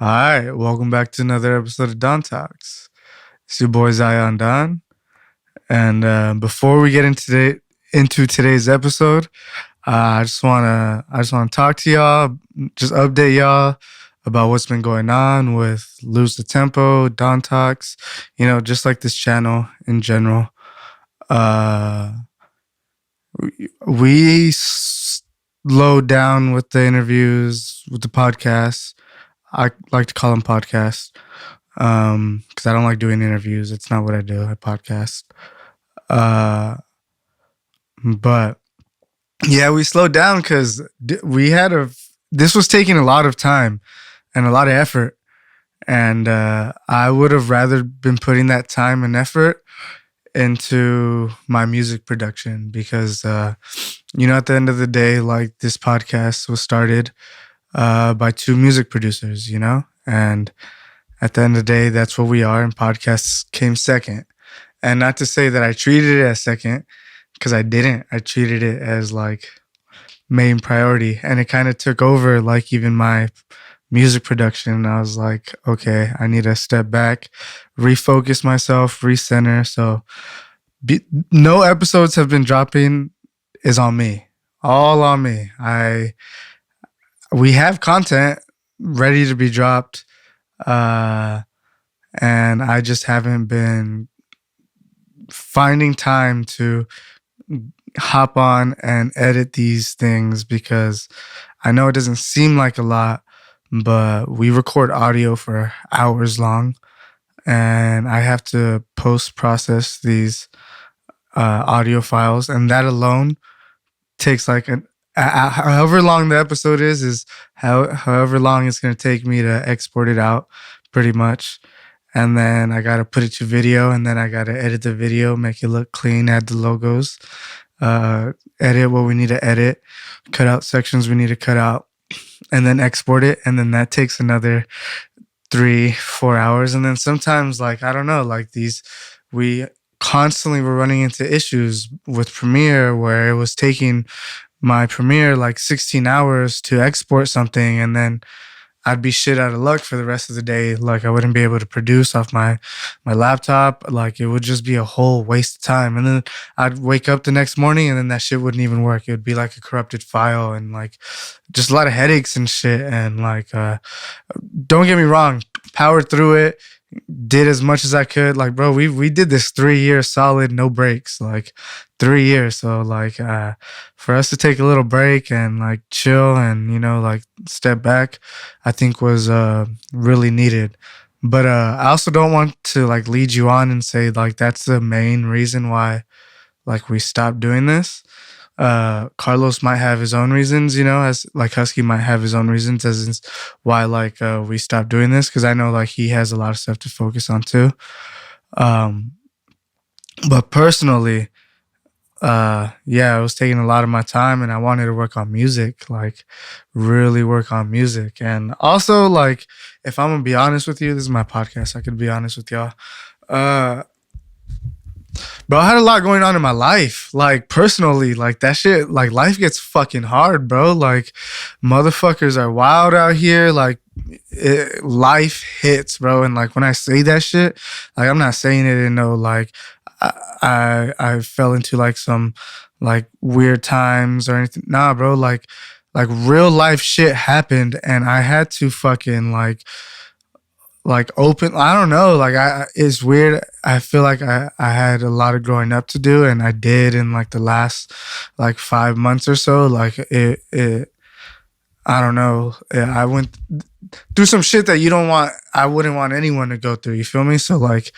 All right, welcome back to another episode of Don Talks. It's your boy Zion Don, and before we get into today's episode, I just wanna talk to y'all, just update y'all about what's been going on with Lose the Tempo, Don Talks, just like this channel in general. Uh, we slowed down with the interviews, with the podcasts. I like to call them podcasts because I don't like doing interviews. It's not what I do. I podcast. Uh, but yeah, we slowed down because this was taking a lot of time and a lot of effort. And I would have rather been putting that time and effort into my music production because, at the end of the day, like this podcast was started by two music producers, and at the end of the day, that's what we are, and podcasts came second. And not to say that I treated it as second, because I didn't. I treated it as like main priority, and it kind of took over like even my music production. I was like, okay, I need to step back, refocus myself, recenter. So no episodes have been dropping is on me, all on me. We have content ready to be dropped, and I just haven't been finding time to hop on and edit these things because I know it doesn't seem like a lot, but we record audio for hours long, and I have to post-process these audio files, and that alone takes like however long the episode is however long it's going to take me to export it out, pretty much. And then I got to put it to video, and then I got to edit the video, make it look clean, add the logos, edit what we need to edit, cut out sections we need to cut out, and then export it. And then that takes another 3-4 hours. And then sometimes, like, I don't know, like we constantly were running into issues with Premiere where it was taking my Premiere like 16 hours to export something, and then I'd be shit out of luck for the rest of the day. Like I wouldn't be able to produce off my laptop. Like it would just be a whole waste of time. And then I'd wake up the next morning and then that shit wouldn't even work. It would be like a corrupted file and like just a lot of headaches and shit. And like, don't get me wrong, powered through it, did as much as I could. Like, bro, we did this 3 years solid, no breaks, like 3 years. So like, for us to take a little break and like chill and, like step back, I think was, really needed. But, I also don't want to like lead you on and say like, that's the main reason why like we stopped doing this. Carlos might have his own reasons, as like Husky might have his own reasons as why like we stopped doing this, because I know like he has a lot of stuff to focus on too. But personally, it was taking a lot of my time, and I wanted to work on music, like really work on music. And also, like, if I'm gonna be honest with you, this is my podcast, I could be honest with y'all. Bro, I had a lot going on in my life, like personally, like that shit, like life gets fucking hard, bro. Like motherfuckers are wild out here. Like life hits, bro. And like when I say that shit, like I'm not saying it in no like I fell into like some like weird times or anything. Nah, bro. Like real life shit happened, and I had to fucking like open. I don't know. Like it's weird. I feel like I had a lot of growing up to do, and I did in like the last like 5 months or so. Like it I don't know. I went through some shit that I wouldn't want anyone to go through. You feel me? So like,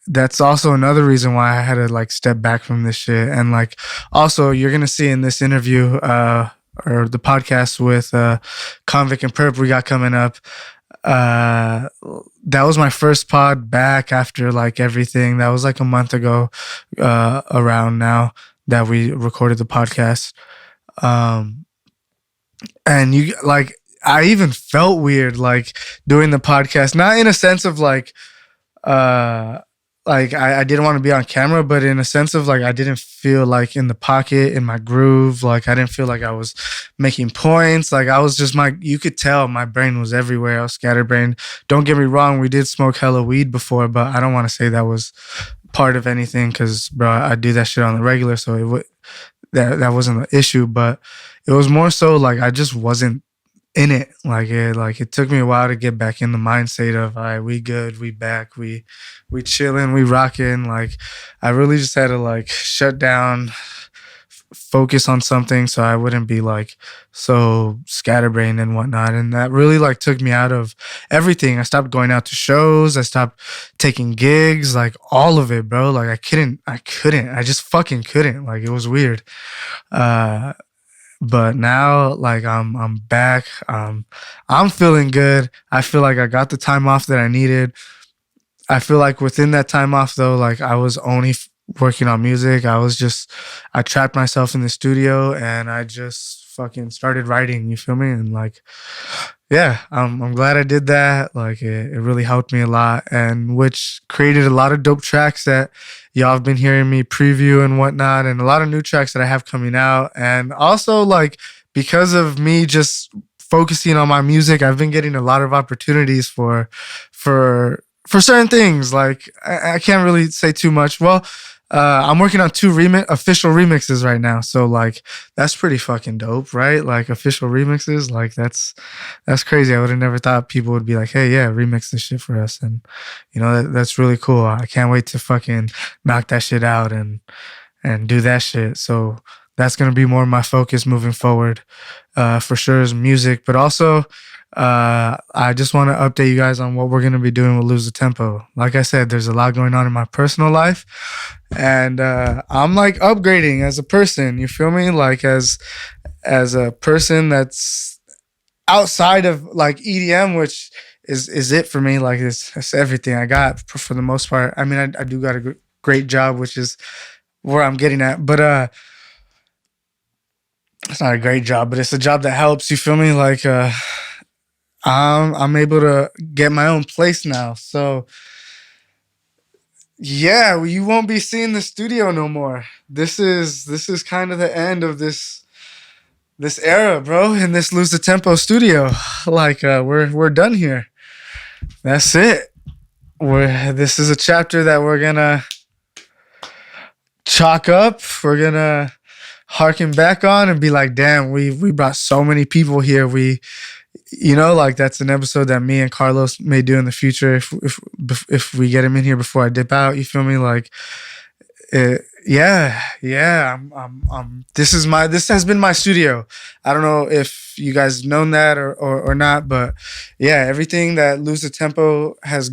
that's also another reason why I had to like step back from this shit. And like, also you're going to see in this interview, or the podcast with, Convict and Purrp we got coming up. That was my first pod back after like everything. That was like a month ago, around now that we recorded the podcast. And you like, I even felt weird like doing the podcast, not in a sense of like like I didn't want to be on camera, but in a sense of like I didn't feel like in the pocket, in my groove. Like I didn't feel like I was making points. Like I was just you could tell my brain was everywhere. I was scatterbrained. Don't get me wrong, we did smoke hella weed before, but I don't want to say that was part of anything because, bro, I do that shit on the regular, so that wasn't the issue. But it was more so like I just wasn't in it. It took me a while to get back in the mindset of, all right, we good, we back, we chilling, we rocking. Like I really just had to like shut down, focus on something so I wouldn't be like so scatterbrained and whatnot. And that really like took me out of everything. I stopped going out to shows. I stopped taking gigs, like all of it, bro. Like I just fucking couldn't. Like it was weird. But now, like I'm back. I'm feeling good. I feel like I got the time off that I needed. I feel like within that time off, though, like I was only working on music. I trapped myself in the studio and I just fucking started writing. You feel me? And like, yeah, I'm glad I did that. Like it really helped me a lot, and which created a lot of dope tracks that y'all have been hearing me preview and whatnot, and a lot of new tracks that I have coming out. And also like because of me just focusing on my music, I've been getting a lot of opportunities for certain things. Like I can't really say too much. Well, I'm working on 2 official remixes right now. So like that's pretty fucking dope, right? Like official remixes, like that's crazy. I would have never thought people would be like, hey, yeah, remix this shit for us. And you know, that's really cool. I can't wait to fucking knock that shit out and do that shit. So that's gonna be more of my focus moving forward, for sure, is music. But also I just want to update you guys on what we're going to be doing with Lose the Tempo. Like I said, there's a lot going on in my personal life, and I'm like upgrading as a person. You feel me? Like as a person that's outside of like EDM, which is it for me. Like it's everything I got for the most part. I mean, I do got a great job, which is where I'm getting at, but it's not a great job, but it's a job that helps. You feel me? Like I'm able to get my own place now. So yeah, you won't be seeing the studio no more. This is kind of the end of this era, bro, in this Lose the Tempo studio. Like we're done here. That's it. This is a chapter that we're gonna chalk up. We're gonna harken back on and be like, damn, we brought so many people here. You know, like that's an episode that me and Carlos may do in the future if we get him in here before I dip out. You feel me? Like, yeah. This has been my studio. I don't know if you guys known that or not, but yeah, everything that Lose the Tempo has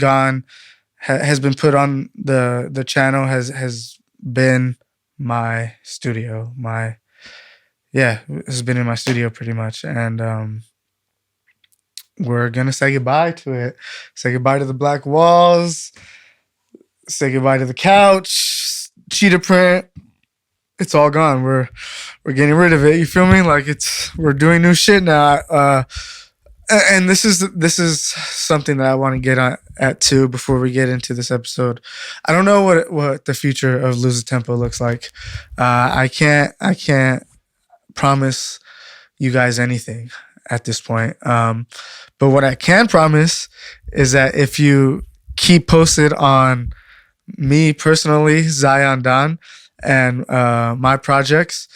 has been put on the channel has been my studio. Has been in my studio pretty much, and we're gonna say goodbye to it. Say goodbye to the black walls. Say goodbye to the couch, cheetah print. It's all gone. We're getting rid of it. You feel me? Like we're doing new shit now. And this is something that I want to get at too before we get into this episode. I don't know what the future of Lose the Tempo looks like. I can't promise you guys anything at this point. But what I can promise is that if you keep posted on me personally, Zion Don, and my projects,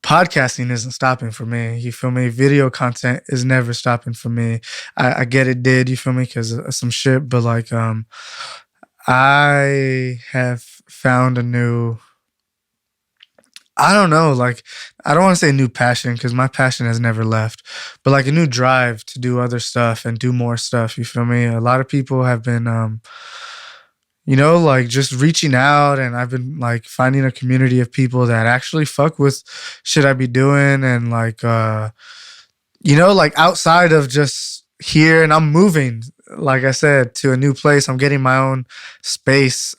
podcasting isn't stopping for me. You feel me? Video content is never stopping for me. I get it did, you feel me, because of some shit, but like I have found a new, I don't know, like, I don't want to say new passion because my passion has never left, but like a new drive to do other stuff and do more stuff. You feel me? A lot of people have been, you know, like just reaching out, and I've been like finding a community of people that actually fuck with shit I be doing, and like, you know, like outside of just here, and I'm moving, like I said, to a new place. I'm getting my own space.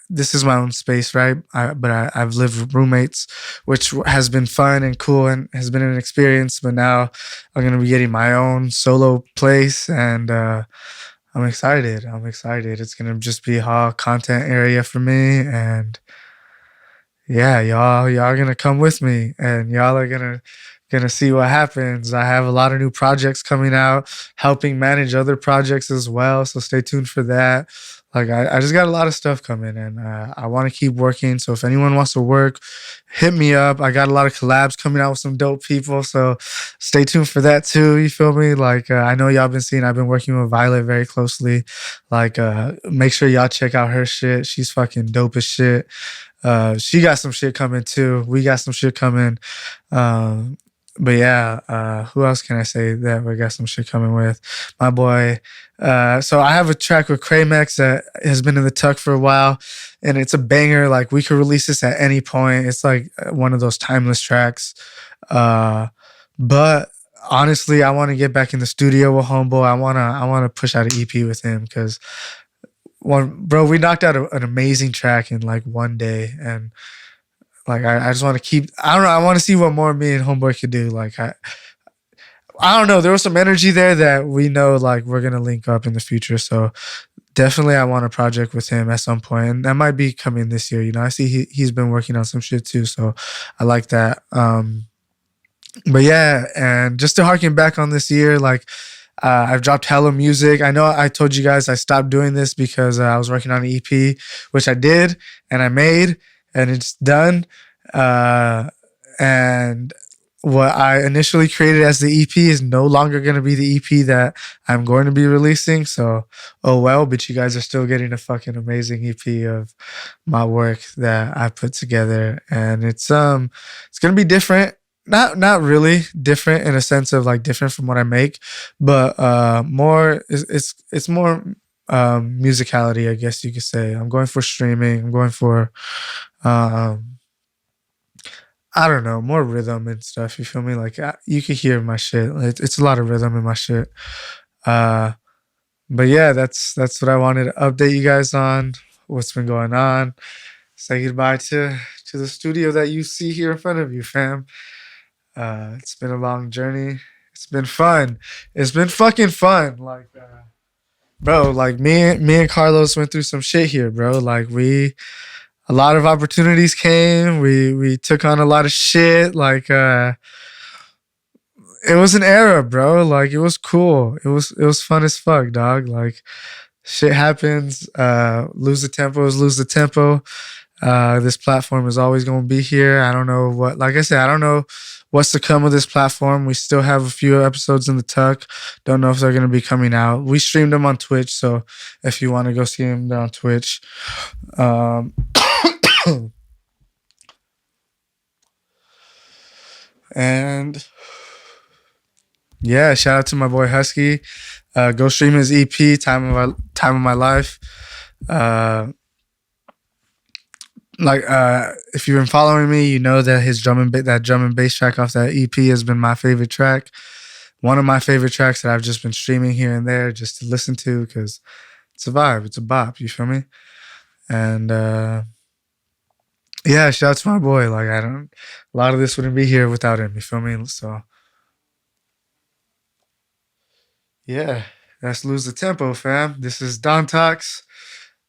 This is my own space, right? But I've lived with roommates, which has been fun and cool and has been an experience. But now I'm going to be getting my own solo place, and I'm excited. I'm excited. It's gonna just be a content area for me, and yeah, y'all gonna come with me, and y'all are gonna see what happens. I have a lot of new projects coming out, helping manage other projects as well. So stay tuned for that. Like I just got a lot of stuff coming, and I want to keep working. So if anyone wants to work, hit me up. I got a lot of collabs coming out with some dope people. So stay tuned for that too. You feel me? Like I know y'all been seeing. I've been working with Violet very closely. Like make sure y'all check out her shit. She's fucking dope as shit. She got some shit coming too. We got some shit coming. Um, but yeah, who else can I say that we got some shit coming with? My boy. So I have a track with Craymex that has been in the tuck for a while, and it's a banger. Like we could release this at any point. It's like one of those timeless tracks. But honestly, I want to get back in the studio with Homeboy. I wanna push out an EP with him because bro, we knocked out an amazing track in like one day, and like I just want to keep. I don't know. I want to see what more me and Homeboy could do. Like I don't know. There was some energy there that we know like we're gonna link up in the future. So definitely, I want a project with him at some point, and that might be coming this year. You know, I see he's been working on some shit too, so I like that. But yeah, and just to harken back on this year, like I've dropped hella music. I know I told you guys I stopped doing this because I was working on an EP, which I did and I made, and it's done. And what I initially created as the EP is no longer going to be the EP that I'm going to be releasing. So, oh well, but you guys are still getting a fucking amazing EP of my work that I put together, and it's going to be different. Not really different in a sense of like different from what I make, but more it's more musicality, I guess you could say. I'm going for streaming. I'm going for I don't know, more rhythm and stuff. You feel me? Like you can hear my shit. It's a lot of rhythm in my shit. Uh, but yeah, that's what I wanted to update you guys on. What's been going on? Say goodbye to the studio that you see here in front of you, fam. It's been a long journey. It's been fun. It's been fucking fun. Like, bro, like me and Carlos went through some shit here, bro. Like a lot of opportunities came. We took on a lot of shit. Like, it was an era, bro. Like, it was cool. It was fun as fuck, dog. Like, shit happens. Lose the tempo is lose the tempo. This platform is always going to be here. I don't know what, like I said, I don't know what's to come of this platform. We still have a few episodes in the tuck. Don't know if they're going to be coming out. We streamed them on Twitch, so if you want to go see them, they're on Twitch. And yeah, shout out to my boy Husky. Go stream his EP, Time of My Life. If you've been following me, you know that his drum and bass track off that EP has been my favorite track. One of my favorite tracks that I've just been streaming here and there just to listen to because it's a vibe, it's a bop. You feel me? And yeah, shout out to my boy. Like a lot of this wouldn't be here without him. You feel me? So yeah, let's lose the tempo, fam. This is Don Talks.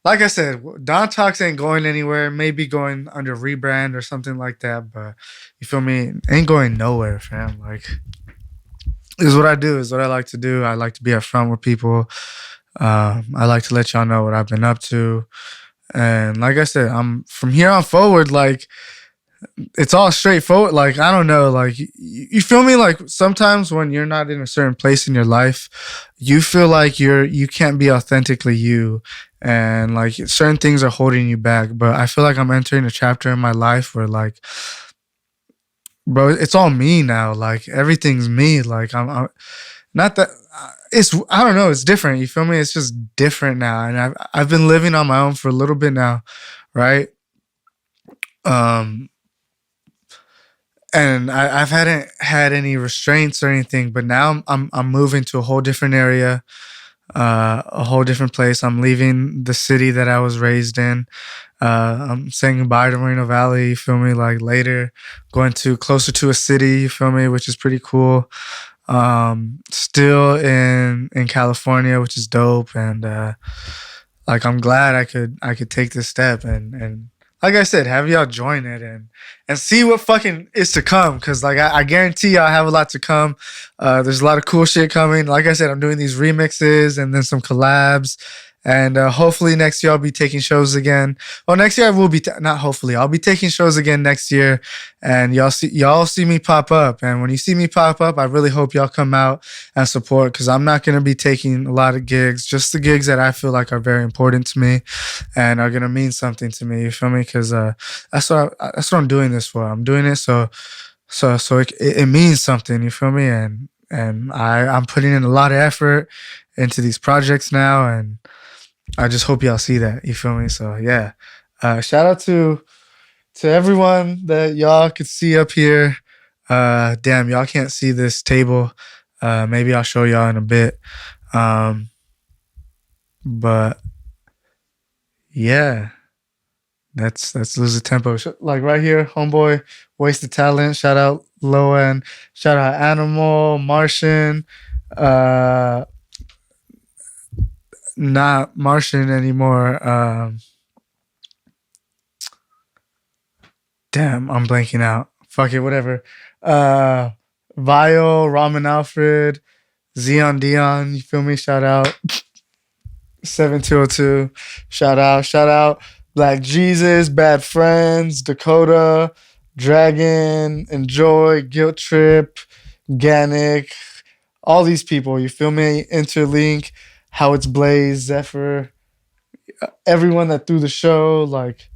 Like I said, Don Talks ain't going anywhere. Maybe going under rebrand or something like that. But you feel me? Ain't going nowhere, fam. Like, this is what I do. Is what I like to do. I like to be upfront with people. I like to let y'all know what I've been up to. And like I said, I'm from here on forward. Like, it's all straightforward. Like, I don't know. Like, you feel me? Like, sometimes when you're not in a certain place in your life, you feel like you can't be authentically you. And like certain things are holding you back. But I feel like I'm entering a chapter in my life where like, bro, it's all me now. Like everything's me. Like I'm not that I don't know. It's different. You feel me? It's just different now. And I've been living on my own for a little bit now. Right. And I've hadn't had any restraints or anything, but now I'm moving to a whole different area. A whole different place. I'm leaving the city that I was raised in. I'm saying goodbye to Moreno Valley, you feel me? Like later, going to closer to a city, you feel me? Which is pretty cool. Still in California, which is dope, and like I'm glad I could take this step and like I said, have y'all join it and see what fucking is to come. Cause like I guarantee y'all have a lot to come. There's a lot of cool shit coming. Like I said, I'm doing these remixes and then some collabs. And hopefully next year I'll be taking shows again. Well, next year I will be not hopefully I'll be taking shows again next year, and y'all see me pop up. And when you see me pop up, I really hope y'all come out and support, because I'm not gonna be taking a lot of gigs, just the gigs that I feel like are very important to me and are gonna mean something to me. You feel me? Because that's what I'm doing this for. I'm doing it so it means something. You feel me? And I'm putting in a lot of effort into these projects now, and I just hope y'all see that. You feel me? So yeah. Shout out to everyone that y'all could see up here. Damn, y'all can't see this table. Maybe I'll show y'all in a bit. But yeah, that's lose the tempo. Like right here, homeboy, wasted talent. Shout out Lowen. Shout out Animal, Martian. Not Martian anymore. Damn, I'm blanking out. Fuck it, whatever. Vio, Ramen Alfred, Zeon Dion, you feel me? Shout out. 7202. Shout out. Black Jesus, Bad Friends, Dakota, Dragon, Enjoy, Guilt Trip, Ganic, all these people, you feel me? Interlink, How It's Blaze, Zephyr, everyone that threw the show, like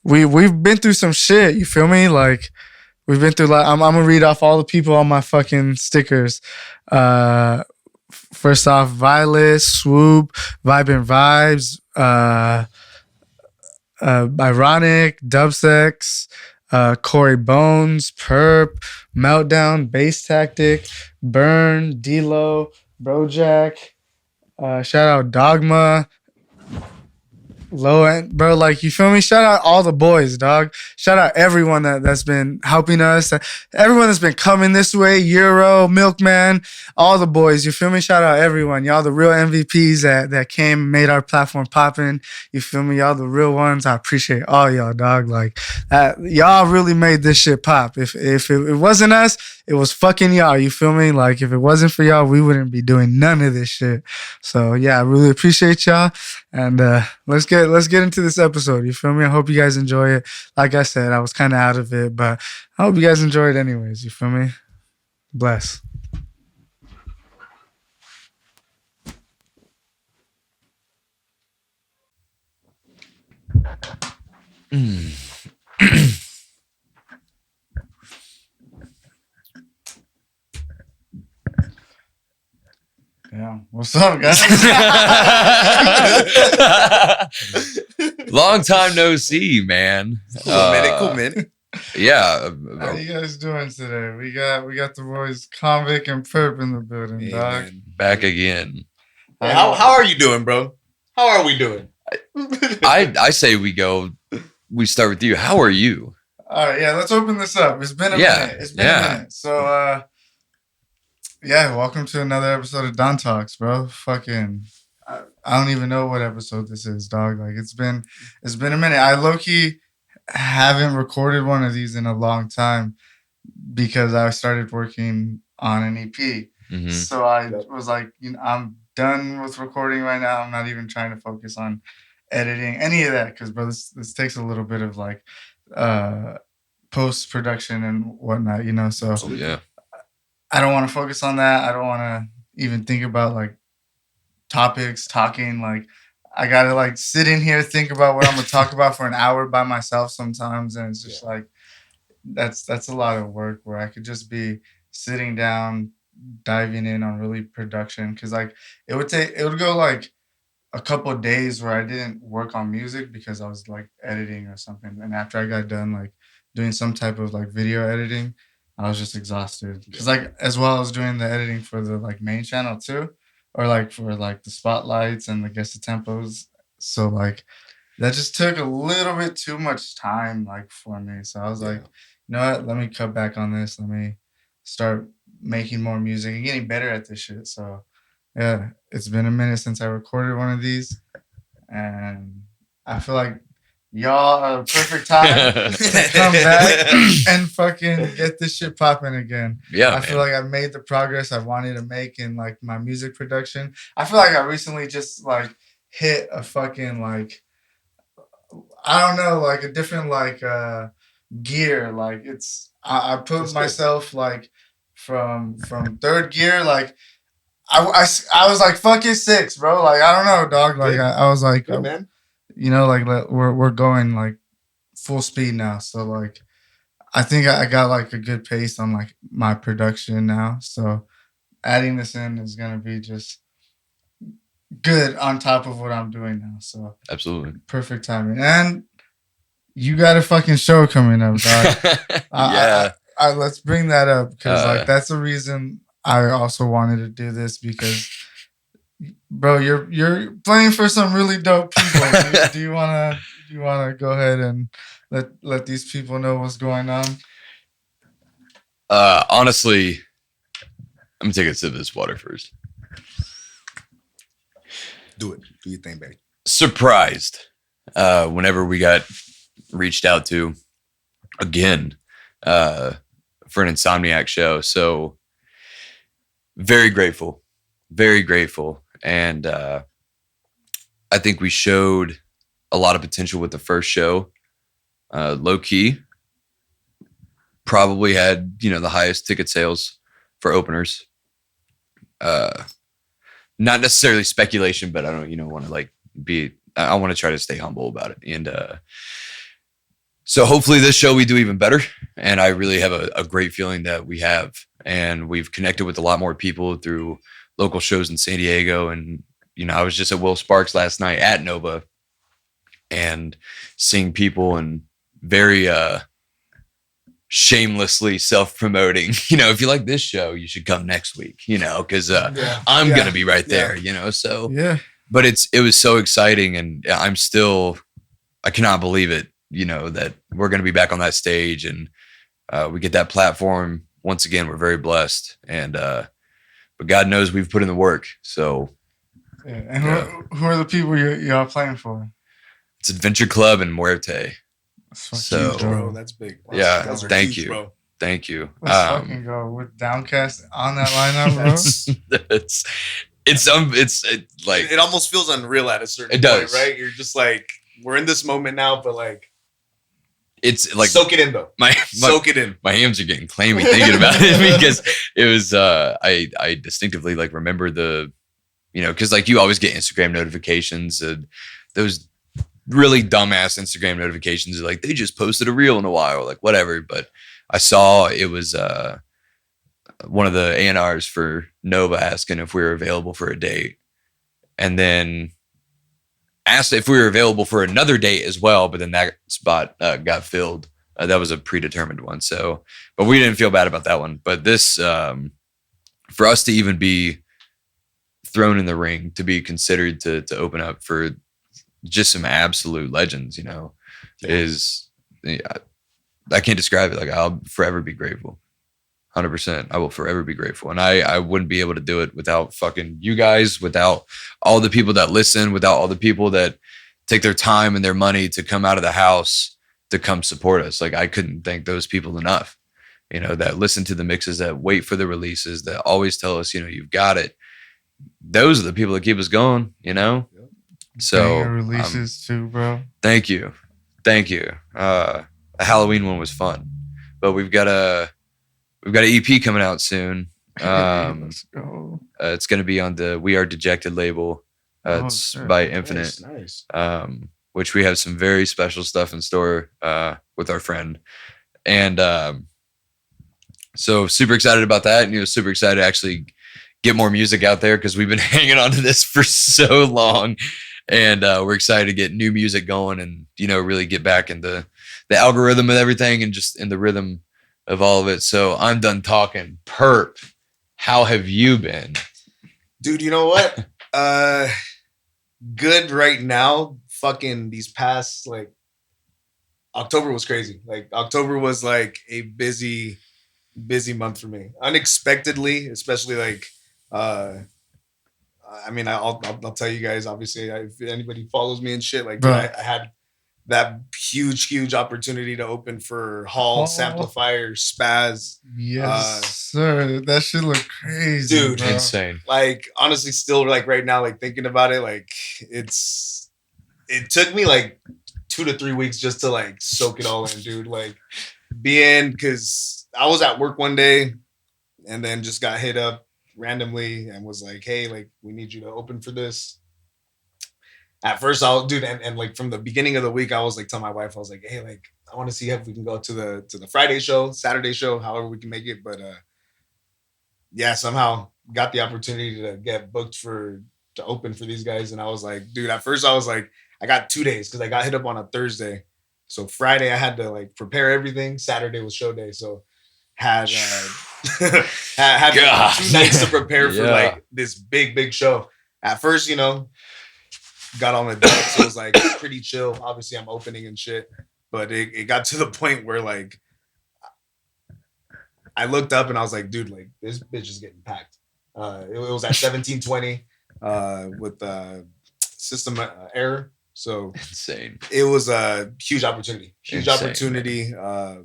we've been through some shit, you feel me? Like we've been through like I'm gonna read off all the people on my fucking stickers. First off, Violet, Swoop, Vibrant Vibes, Ironic, Dubsex, Corey Bones, Purrp, Meltdown, Bass Tactic, Burn, D-Lo, Brojack, shout out Dogma, Low end, bro. Like, you feel me? Shout out all the boys, dog. Shout out everyone that's been helping us. Everyone that's been coming this way. Euro, Milkman, all the boys. You feel me? Shout out everyone. Y'all the real MVPs that came and made our platform popping. You feel me? Y'all the real ones. I appreciate all y'all, dog. Like, y'all really made this shit pop. If it wasn't us, it was fucking y'all. You feel me? Like, if it wasn't for y'all, we wouldn't be doing none of this shit. So yeah, I really appreciate y'all. And let's get into this episode. You feel me? I hope you guys enjoy it. Like I said, I was kind of out of it, but I hope you guys enjoy it anyways. You feel me? Bless. Yeah. What's up, guys? Long time no see, man. Cool minute. Yeah. How you guys doing today? We got the boys Convict and Purrp in the building, Hey, dog. man. Back again. Hey, how are you doing, bro? How are we doing? I say we start with you. How are you? All right, yeah, let's open this up. It's been a minute. It's been a minute. So yeah, welcome to another episode of Don Talks, bro. Fucking I don't even know what episode this is, dog. Like it's been a minute. I low-key haven't recorded one of these in a long time because I started working on an EP. Mhm. So I was like, I'm done with recording right now. I'm not even trying to focus on editing any of that because, bro, this takes a little bit of like post production and whatnot, So Yeah. I don't want to focus on that. I don't want to even think about like topics, talking. Like I gotta like sit in here, think about what I'm gonna talk about for an hour by myself sometimes, and it's just like that's a lot of work where I could just be sitting down, diving in on really production. Cause like it would go like a couple of days where I didn't work on music because I was like editing or something. And after I got done like doing some type of like video editing, I was just exhausted. Cause like as well as doing the editing for the like main channel too, or like for like the spotlights and the guest tempos. So like that just took a little bit too much time like for me. So I was like, you know what? Let me cut back on this. Let me start making more music and getting better at this shit. So yeah, it's been a minute since I recorded one of these, and I feel like y'all are the perfect time to come back and fucking get this shit popping again. Yeah, I feel like I've made the progress I wanted to make in like my music production. I feel like I recently just like hit a fucking like, I don't know, like a different like gear. Like it's I put That's myself like from third gear. Like I was like fucking 6, bro. Like I don't know, dog. Like I was like, Good, man. you know, like we're going like full speed now. So like I think I got like a good pace on like my production now. So adding this in is gonna be just good on top of what I'm doing now. So absolutely. perfect timing. And you got a fucking show coming up, dog. Yeah. Let's bring that up because like that's the reason I also wanted to do this, because bro, you're playing for some really dope people. Do you wanna go ahead and let these people know what's going on? Honestly, I'm gonna take a sip of this water first. Do it. Do your thing, baby. Surprised whenever we got reached out to again for an Insomniac show. So very grateful. And I think we showed a lot of potential with the first show. Low key, probably had, the highest ticket sales for openers. Not necessarily speculation, but I don't, want to like I want to try to stay humble about it. And so hopefully this show we do even better. And I really have a great feeling that we have. And we've connected with a lot more people through local shows in San Diego. And, I was just at Will Sparks last night at Nova and seeing people and very shamelessly self-promoting, if you like this show, you should come next week, because I'm going to be right there, so. Yeah. But it was so exciting, and I cannot believe it, that we're going to be back on that stage, and we get that platform. Once again, we're very blessed, and but God knows we've put in the work. So, yeah. And who are the people y'all playing for? It's Adventure Club and Muerte. So, huge, bro. That's big. Yeah, Those are thank huge, you, bro. thank you. Let's fucking go with Downcast on that lineup, bro. It's like it almost feels unreal at a certain point, right? You're just like, we're in this moment now, but like, it's like soak it in though. Soak it in. My hands are getting clammy thinking about it because it was I distinctively like remember the, because like you always get Instagram notifications, and those really dumbass Instagram notifications like they just posted a reel in a while, like whatever. But I saw it was one of the A&Rs for Nova asking if we were available for a date, and then asked if we were available for another date as well. But then that spot got filled. That was a predetermined one. So, but we didn't feel bad about that one. But this, for us to even be thrown in the ring, to be considered to open up for just some absolute legends, is, I can't describe it. Like, I'll forever be grateful. 100%. I will forever be grateful. And I wouldn't be able to do it without fucking you guys, without all the people that listen, without all the people that take their time and their money to come out of the house to come support us. Like, I couldn't thank those people enough, that listen to the mixes, that wait for the releases, that always tell us, you've got it. Those are the people that keep us going, So Banger releases too, bro. Thank you. A Halloween one was fun, but we've got an EP coming out soon. Let's go. It's going to be on the We Are Dejected label. It's shit. by Infinite, Nice. which we have some very special stuff in store with our friend. And so super excited about that. And, super excited to actually get more music out there because we've been hanging on to this for so long. And we're excited to get new music going and, really get back into the algorithm of everything and just in the rhythm of all of it. So I'm done talking. Purrp, how have you been? Dude, you know what? Good right now. Fucking these past, like, October was crazy. Like, October was like a busy busy month for me. Unexpectedly, especially like, I mean, I'll tell you guys. Obviously, if anybody follows me and shit, like, dude, Bro. I had that huge opportunity to open for Hall, Samplifier, Spaz. Yes, sir. That shit look crazy, Dude. bro. Insane. Like, honestly, still like right now, like thinking about it, like it took me like 2 to 3 weeks just to like soak it all in, dude. Like because I was at work one day and then just got hit up randomly and was like, hey, like we need you to open for this. At first I'll dude and like from the beginning of the week I was like telling my wife, I was like, hey, like I want to see if we can go to the Friday show, Saturday show, however we can make it. But yeah, somehow got the opportunity to get booked to open for these guys. And I was like, dude, at first I was like, I got 2 days because I got hit up on a Thursday. So Friday I had to like prepare everything. Saturday was show day. So had had God. 2 nights to prepare for Yeah. like this big show. At first, you know, got on the deck, so it was like pretty chill. Obviously, I'm opening and shit, but it got to the point where like I looked up and I was like, dude, like this bitch is getting packed. It was at 1720 with system error, so Insane. it was a huge opportunity. Huge Insane, opportunity. Bro,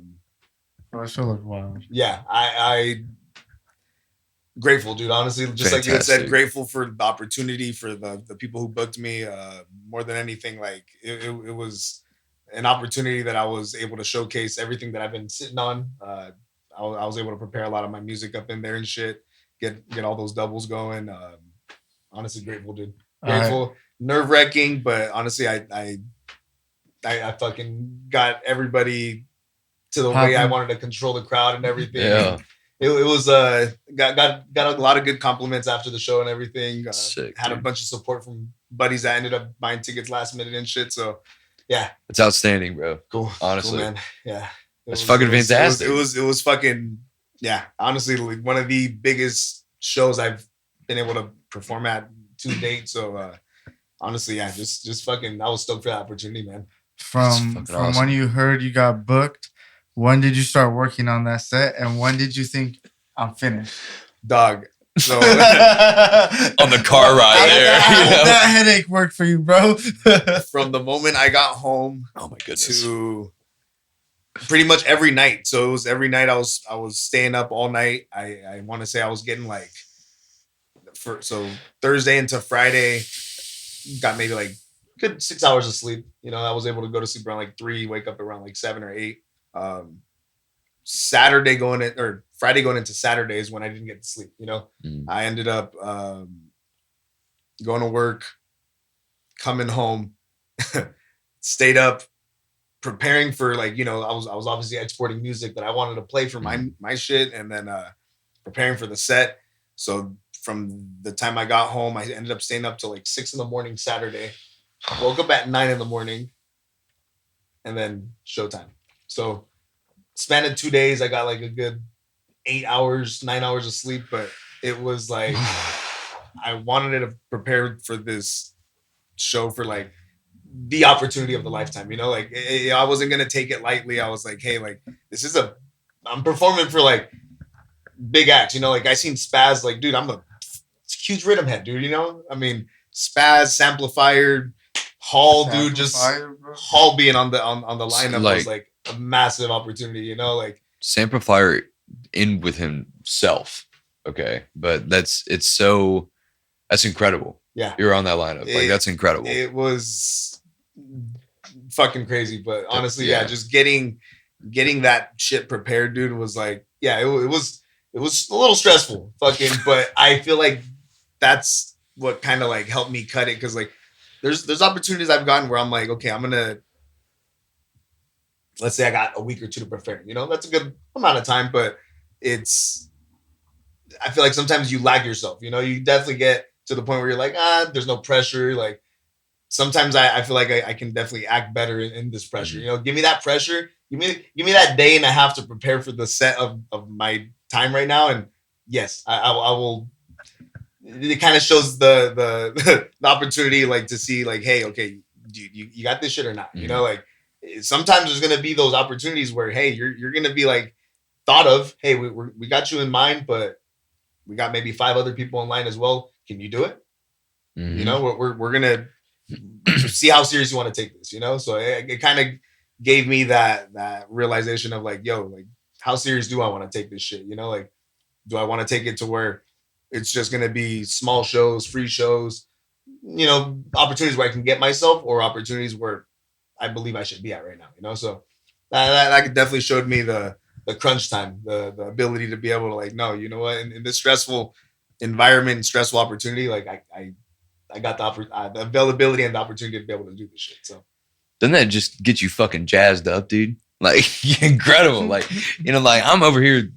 that shit look wild. Yeah, I grateful, dude. Honestly, just like you had said, Fantastic. grateful for the opportunity, for the people who booked me. More than anything, like it was an opportunity that I was able to showcase everything that I've been sitting on. I was able to prepare a lot of my music up in there and shit. Get all those doubles going. Honestly, grateful, dude. Grateful. Nerve wracking, but honestly, I fucking got everybody to the way I wanted to control the crowd and everything. Yeah. It was got a lot of good compliments after the show and everything. Sick, had a dude. bunch of support from buddies that ended up buying tickets last minute and shit. So yeah, It's outstanding, bro. cool. Honestly. Cool, man. Yeah, That's fucking fantastic. It was fucking yeah. Honestly, like one of the biggest shows I've been able to perform at to date. So honestly, yeah, just fucking. I was stoked for that opportunity, man. From fucking when awesome. you heard you got booked, when did you start working on that set, and when did you think I'm finished? Dog. So On the car ride How did there. that, how you did know? that headache work for you, bro? from the moment I got home Oh my goodness. to pretty much every night. So it was every night I was staying up all night. I want to say I was getting like so Thursday into Friday, got maybe like good 6 hours of sleep. You know, I was able to go to sleep around like 3, wake up around like 7 or 8. Friday going into Saturday is when I didn't get to sleep. You know, I ended up going to work, coming home, stayed up, preparing for like, you know, I was obviously exporting music that I wanted to play for my shit, and then preparing for the set. So from the time I got home, I ended up staying up till like 6 a.m. Saturday. Woke up at 9 a.m. and then showtime. So span of 2 days, I got like a good 9 hours of sleep, but it was like I wanted to prepare for this show for like the opportunity of the lifetime, you know, like I wasn't gonna take it lightly. I was like, hey, like this is I'm performing for like big acts, you know, like I seen Spaz, like, dude, I'm a huge rhythm head, dude, you know, I mean, Spaz, Samplifier, Hall, dude, just Hall being on the lineup Like- was like a massive opportunity, you know, like Samplifier in with himself. Okay. But that's incredible. yeah, You're on that lineup. Like that's incredible. it was fucking crazy, but honestly, Yeah. yeah, just getting that shit prepared, dude, was like, yeah, it was a little stressful, fucking, but I feel like that's what kind of like helped me cut it, because like there's opportunities I've gotten where I'm like, okay, I'm gonna, let's say I got a week or 2 to prepare, you know, that's a good amount of time, but I feel like sometimes you lag yourself, you know, you definitely get to the point where you're like, there's no pressure. Like sometimes I feel like I can definitely act better in this pressure. You know, give me that pressure. Give me that day and a half to prepare for the set of my time right now. And yes, I will. It kind of shows the opportunity, like to see like, hey, okay, you got this shit or not? You know, like sometimes there's gonna be those opportunities where, hey, you're gonna be like thought of, hey, we got you in mind, but we got maybe 5 other people in line as well. Can you do it? Mhm. You know, we're gonna see how serious you want to take this. You know, so it kind of gave me that realization of like, yo, like how serious do I want to take this shit? You know, like do I want to take it to where it's just gonna be small shows, free shows, you know, opportunities where I can get myself, or opportunities where I believe I should be at right now. You know, so that definitely showed me the crunch time, the ability to be able to like, no, you know what, in this stressful environment, and stressful opportunity, like I got the availability and the opportunity to be able to do this shit. So Doesn't that just get you fucking jazzed up, dude? Like incredible. Like, you know, like I'm over here.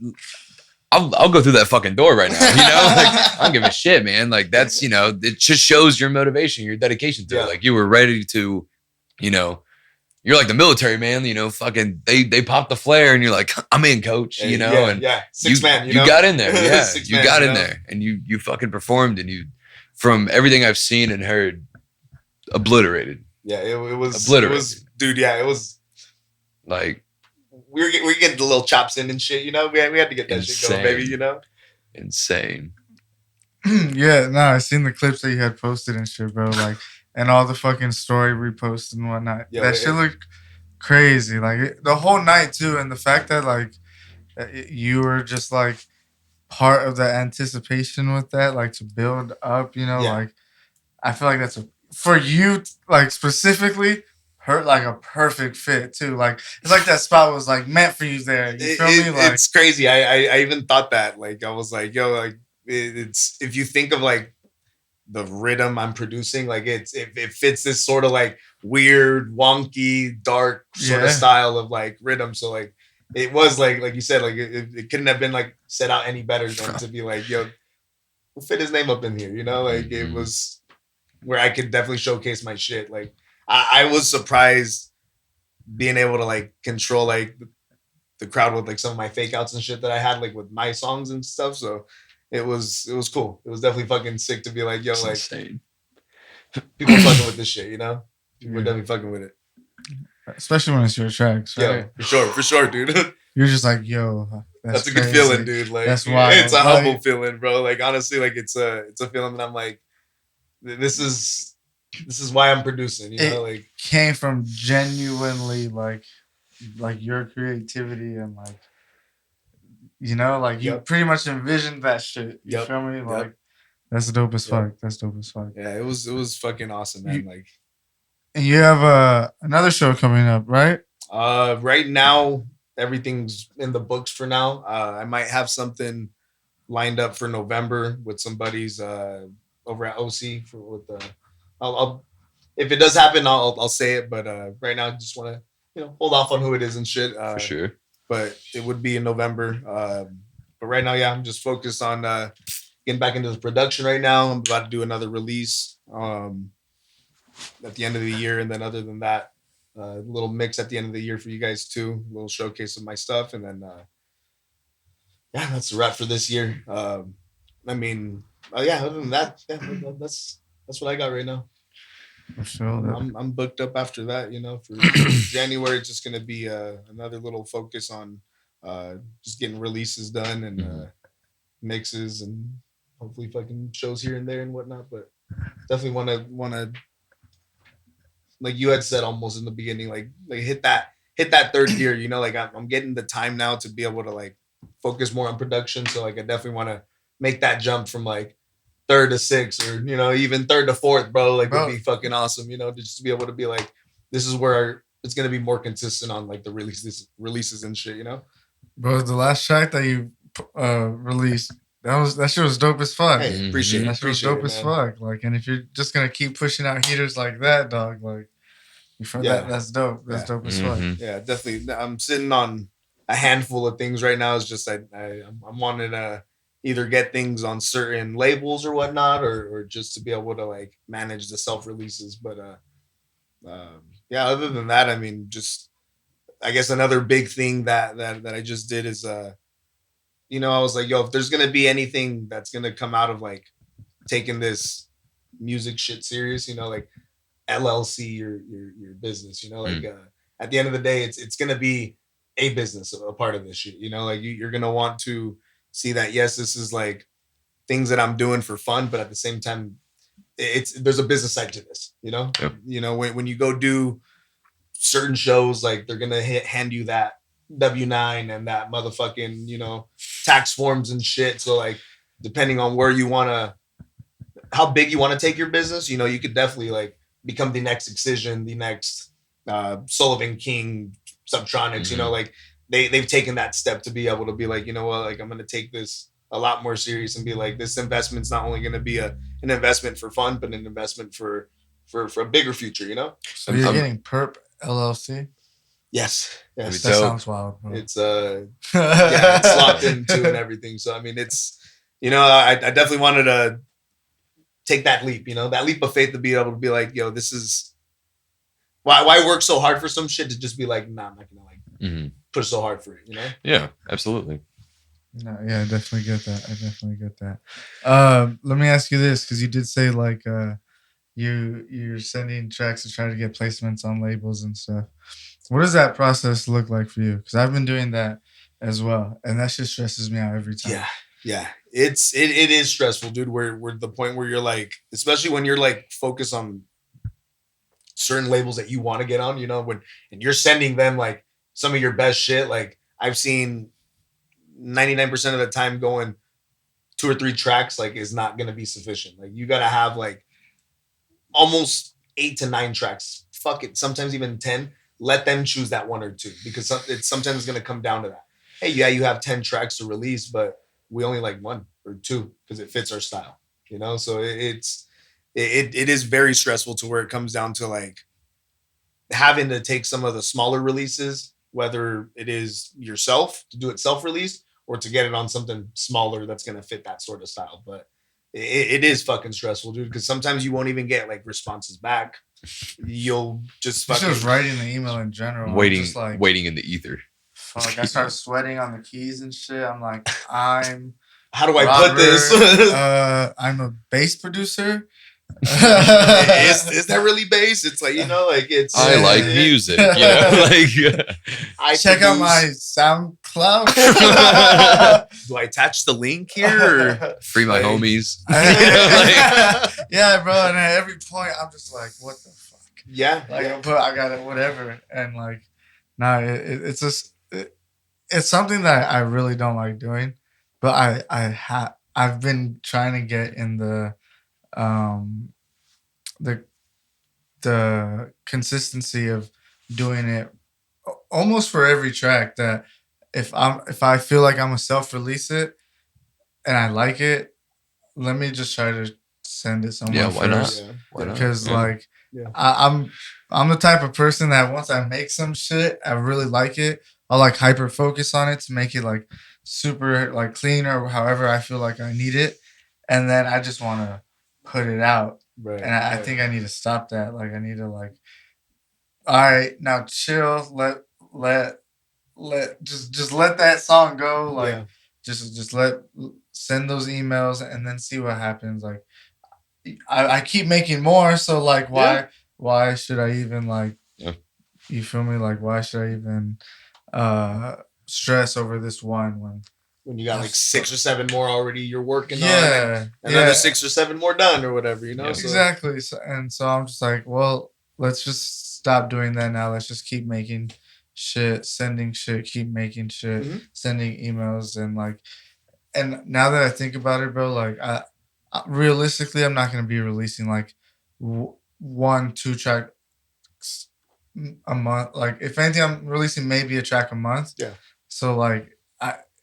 I'll go through that fucking door right now. You know, like I don't give a shit, man. Like that's, you know, it just shows your motivation, your dedication to it. Like you were ready to, you know, you're like the military, man. You know, fucking they popped the flare, and you're like, I'm in, coach. You know, and six man. You know? got in there, yeah, you man, got you in know? there, and you fucking performed, and you, from everything I've seen and heard, obliterated. Yeah, it was Obliterated. It was, dude. Yeah, it was like we were getting the little chops in and shit. You know, we had to get that shit going, baby. Insane. You know, insane. Yeah, no, I seen the clips that you had posted and shit, bro. Like, and all the fucking story reposts and whatnot. Yeah, that shit looked crazy. Like the whole night too, and the fact that like you were just like part of the anticipation with that, like to build up. You know, like I feel like that's for you, like specifically. Hurt like a perfect fit too. Like it's like that spot was like meant for you there. You feel me? Like it's crazy. I even thought that. Like I was like, yo, like it's if you think of like the rhythm I'm producing, like it fits this sort of like weird, wonky, dark sort of style of like rhythm. So like it was like you said, like it couldn't have been like set out any better than to be like, yo, we'll fit his name up in here. You know, like it was where I could definitely showcase my shit. Like I was surprised being able to like control like the crowd with like some of my fake outs and shit that I had like with my songs and stuff. So it was cool. It was definitely fucking sick to be like, yo, It's like insane. people fucking with this shit, you know? People are definitely fucking with it. Especially when it's your tracks, right? Yo, for sure, dude. You're just like, yo, that's a good feeling, dude. Like that's why it's a humble feeling, bro. Like honestly, like it's a feeling that I'm like, this is why I'm producing, you know, like came from genuinely like your creativity and like, you know, like you pretty much envisioned that shit. You feel me? Like that's dope as fuck. That's dope as fuck. Yeah, it was fucking awesome, man. Like, and you have another show coming up, right? Right now everything's in the books for now. I might have something lined up for November with some buddies over at OC with the. I'll if it does happen, I'll say it. But right now, I just want to hold off on who it is and shit. For sure. But it would be in November. But right now, I'm just focused on getting back into the production right now. I'm about to do another release at the end of the year, and then other than that, a little mix at the end of the year for you guys too. A little showcase of my stuff, and then that's a wrap for this year. I mean, other than that, that's what I got right now. For sure. I'm booked up after that, for January. It's just going to be another little focus on just getting releases done and mixes and hopefully fucking shows here and there and whatnot. But definitely want to, like you had said almost in the beginning, like hit that third gear, like I'm getting the time now to be able to like focus more on production. So like I definitely want to make that jump from like third to sixth or even third to fourth, bro. Like would be fucking awesome, just to be able to be like, this is where it's gonna be more consistent on like the releases and shit, Bro, the last track that you released, that shit was dope as fuck. Hey, appreciate it. That shit was dope as fuck. Like, and if you're just gonna keep pushing out heaters like that, dog, like that's dope. That's dope as fuck. Yeah, definitely. I'm sitting on a handful of things right now. It's just I'm wanting to either get things on certain labels or whatnot, or just to be able to like manage the self releases. But other than that, I mean, just I guess another big thing that I just did is I was like, yo, if there's gonna be anything that's gonna come out of like taking this music shit serious, like LLC your business, like at the end of the day, it's gonna be a business, a part of this shit. You know, like you're gonna want to see that. Yes, this is like things that I'm doing for fun, but at the same time, there's a business side to this. You know, Yep. you know when you go do certain shows, like they're gonna hand you that W-9 and that motherfucking tax forms and shit. So like depending on where you wanna, how big you want to take your business, you could definitely like become the next Excision, the next Sullivan King, Subtronics. Like they've taken that step to be able to be like, like I'm gonna take this a lot more serious and be like, this investment's not only gonna be an investment for fun, but an investment for a bigger future. So you're getting Purrp LLC. Yes. Maybe That so. sounds wild, bro. It's yeah, it's locked into and everything. So I mean, it's I definitely wanted to take that leap, that leap of faith to be able to be like, yo, this is why work so hard for some shit to just be like, nah, I'm not gonna like push so hard for it, Yeah, absolutely. No, yeah, I definitely get that. Let me ask you this, because you did say like you're sending tracks to try to get placements on labels and stuff. What does that process look like for you? Because I've been doing that as well, and that shit stresses me out every time. Yeah. It is stressful, dude. We're the point where you're like, especially when you're like focused on certain labels that you want to get on, and you're sending them like some of your best shit. Like I've seen 99% of the time going 2 or 3 tracks like is not going to be sufficient. Like you got to have like almost 8 to 9 tracks. Fuck it. Sometimes even 10. Let them choose that 1 or 2, because it's sometimes going to come down to that. Hey, yeah, you have 10 tracks to release, but we only like 1 or 2 because it fits our style, So it is very stressful to where it comes down to like having to take some of the smaller releases, whether it is yourself to do it self-release or to get it on something smaller that's going to fit that sort of style. But it is fucking stressful, dude, because sometimes you won't even get like responses back. You'll just fucking just writing the email in general. Waiting, just like, waiting in the ether. Fuck, I start sweating on the keys and shit. I'm like, how do I put this? I'm a bass producer. Is that really bass? It's like, like it's. I like music, like. I check out my SoundCloud. Do I attach the link here? Or? Free my homies. Yeah, bro. And at every point, I'm just like, what the fuck? Yeah. Like, I got it, whatever. And like, nah, it's just, it's something that I really don't like doing, but I've been trying to get in the consistency of doing it almost for every track, that if I feel like I'm gonna self-release it and I like it, let me just try to send it somewhere first. Why not? Because like I'm the type of person that once I make some shit, I really like it, I'll like hyper focus on it to make it like super like clean or however I feel like I need it, and then I just want to put it out. Right. And I think I need to stop that. Like I need to like, all right, now chill, let just let that song go. Like just send those emails and then see what happens. Like I keep making more, so like why should I even like you feel me? Like why should I even stress over this one when you got like 6 or 7 more already you're working on, and another 6 or 7 more done or whatever, So. Exactly. So I'm just like, well, let's just stop doing that now. Let's just keep making shit, sending shit, keep making shit, sending emails, and like, and now that I think about it, bro, like I realistically, I'm not gonna be releasing like 1-2 tracks a month. Like if anything, I'm releasing maybe a track a month. Yeah. So like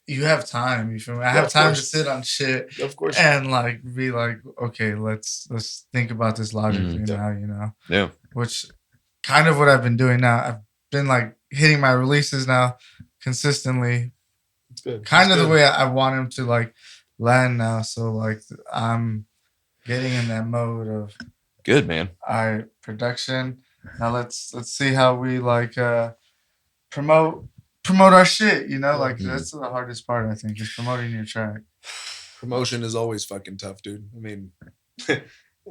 you have time. You feel me? I have time to sit on shit. Of course. And like be like, okay, let's think about this logically now. Yeah. Which kind of what I've been doing now. I've been like hitting my releases now consistently. It's good. Kind of the way I want them to like land now. So like I'm getting in that mode of good, man. All right, production. Now let's see how we like promote our shit, like that's the hardest part, I think, is promoting your track. Promotion is always fucking tough, dude. I mean,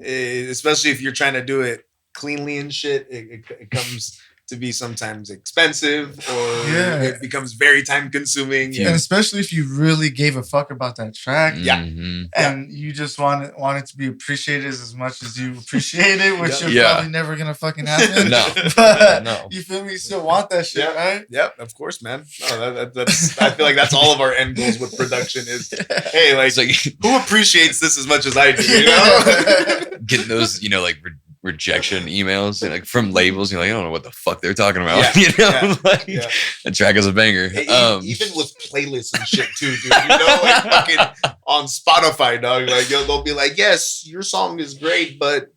especially if you're trying to do it cleanly and shit, it comes to be sometimes expensive, or Yeah. it becomes very time consuming. And especially if you really gave a fuck about that track. Yeah. And you just want it to be appreciated as much as you appreciate it, which Yeah. you're probably never gonna fucking happen. No. But No. you feel me? You still want that shit, right? Yep, of course, man. No, that's. I feel like that's all of our end goals with production is, hey, like, It's like who appreciates this as much as I do? You know, getting those, like rejection emails like from labels. You're like, I don't know what the fuck they're talking about. Yeah. Like, Yeah. that track is a banger. Even with playlists and shit too, dude. You know, like fucking on Spotify, dog. Like, they'll be like, yes, your song is great, but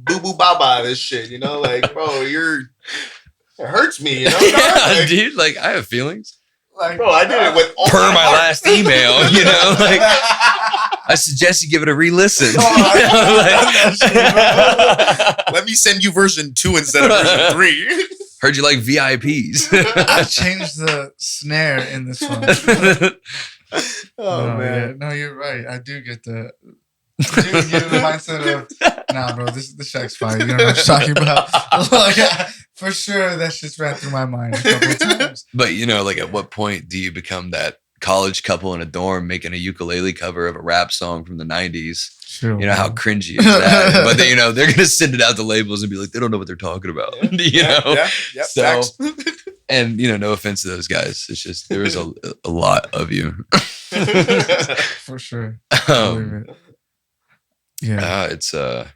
boo boo baba this shit. You know, like, bro, it hurts me. You know, Yeah, like, dude. Like, I have feelings. Like, bro, I did it with all Per my heart. last email, like, I suggest you give it a re-listen. Let me send you version 2 instead of version 3. Heard you like VIPs. I changed the snare in this one. Oh No, man. yeah. No, you're right. I do get the mindset of, nah, bro, this track's fire. You don't know what you're talking about. Like, for sure, that shit's ran through my mind a couple of times. But like, at what point do you become that college couple in a dorm making a ukulele cover of a rap song from the 90s? True. You know, how cringy is that? But they, they're gonna send it out to labels and be like, they don't know what they're talking about. Yeah. So, Facts. and no offense to those guys, it's just there is a lot of you. For sure. I believe it. Yeah. It's yeah,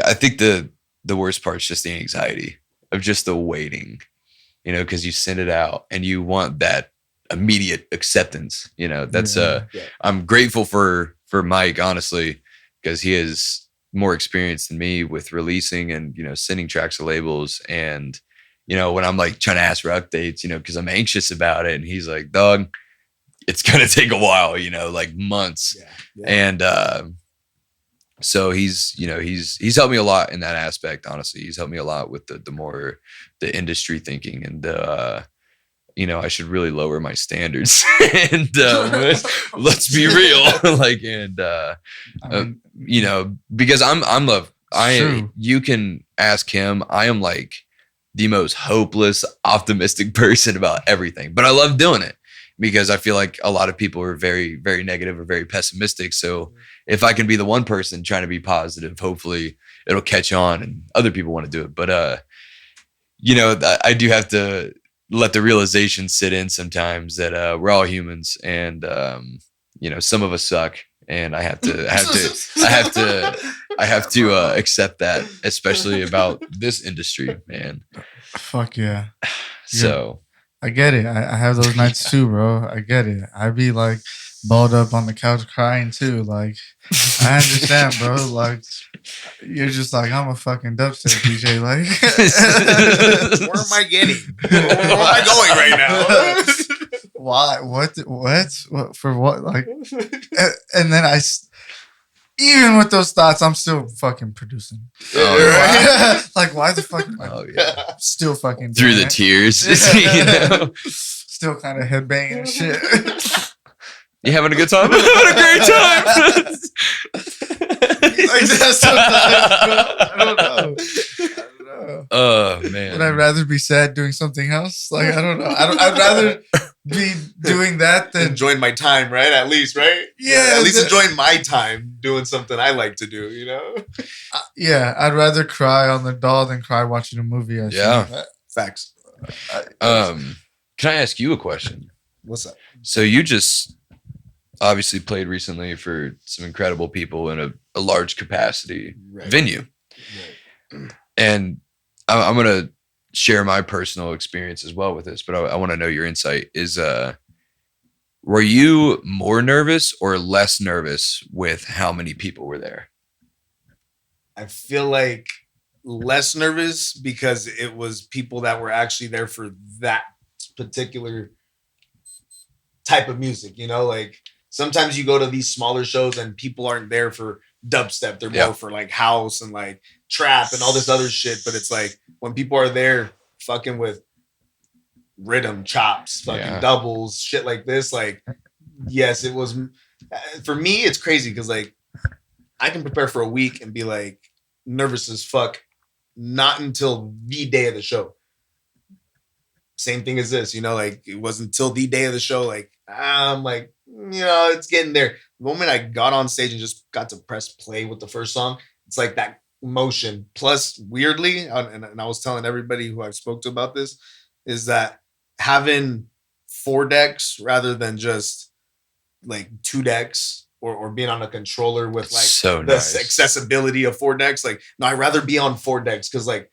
I think the worst part is just the anxiety of just the waiting, because you send it out and you want that immediate acceptance. That's Yeah. I'm grateful for Mike, honestly, because he has more experience than me with releasing and sending tracks to labels. And when I'm like trying to ask for updates, because I'm anxious about it, and he's like, dog, it's gonna take a while, like months. Yeah. And so he's helped me a lot in that aspect. Honestly, he's helped me a lot with the more the industry thinking, and I should really lower my standards. And let's be real, like, and because you can ask him. I am like the most hopeless, optimistic person about everything, but I love doing it because I feel like a lot of people are very, very negative or very pessimistic. So if I can be the one person trying to be positive, hopefully it'll catch on and other people want to do it. But, I do have to let the realization sit in sometimes that we're all humans, and, some of us suck, and I have to accept that, especially about this industry, man. Fuck yeah. So I get it. I have those nights too, bro. I get it. I be like balled up on the couch crying too. Like, I understand, bro. Like, you're just like, I'm a fucking dubstep DJ. Like, where am I getting? Where am I going right now? Why? What? For what? Like, and then even with those thoughts, I'm still fucking producing. Oh, like, why the fuck? oh yeah, still fucking through the it. tears. Still kind of headbanging and shit. You having a good time? I'm having a great time. Like, that's I don't know. Oh man. Would I rather be sad doing something else? Like, I don't know. I'd rather be doing that than enjoying my time, right? At least, right? Yeah, at least enjoying my time doing something I like to do, yeah, I'd rather cry on the doll than cry watching a movie. Yeah. Facts. Can I ask you a question? What's up? So you just obviously played recently for some incredible people in a large capacity venue. Right. And I'm going to share my personal experience as well with this, but I want to know your insight. Were you more nervous or less nervous with how many people were there? I feel like less nervous because it was people that were actually there for that particular type of music, like sometimes you go to these smaller shows and people aren't there for dubstep. They're more for like house and like trap and all this other shit. But it's like when people are there fucking with rhythm, chops, fucking doubles, shit like this, like, yes, it was, for me, it's crazy because like I can prepare for a week and be like nervous as fuck not until the day of the show. Same thing as this, like it wasn't until the day of the show, like I'm like, it's getting there. The moment I got on stage and just got to press play with the first song, it's like that motion. Plus, weirdly, and I was telling everybody who I've spoke to about this, is that having 4 decks rather than just like 2 decks or being on a controller with like so the nice. accessibility of 4 decks. Like, no, I'd rather be on 4 decks because like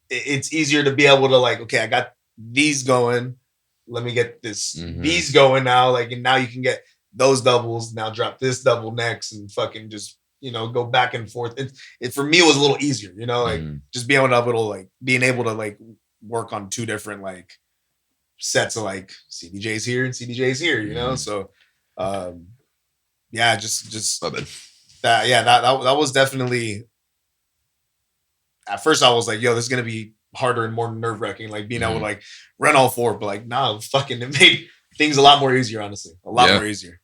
it's easier to be able to like, okay, I got these going. Let me get these going now. Like, and now you can get those doubles. Now drop this double next and fucking just, go back and forth. It for me, it was a little easier, like just being able to like work on 2 different like sets of like CDJs here and CDJs here, So, just love it. That was definitely, at first I was like, yo, this is going to be harder and more nerve wracking, like being able to like run all 4, but like, nah, fucking, it made things a lot more easier, honestly, a lot more easier.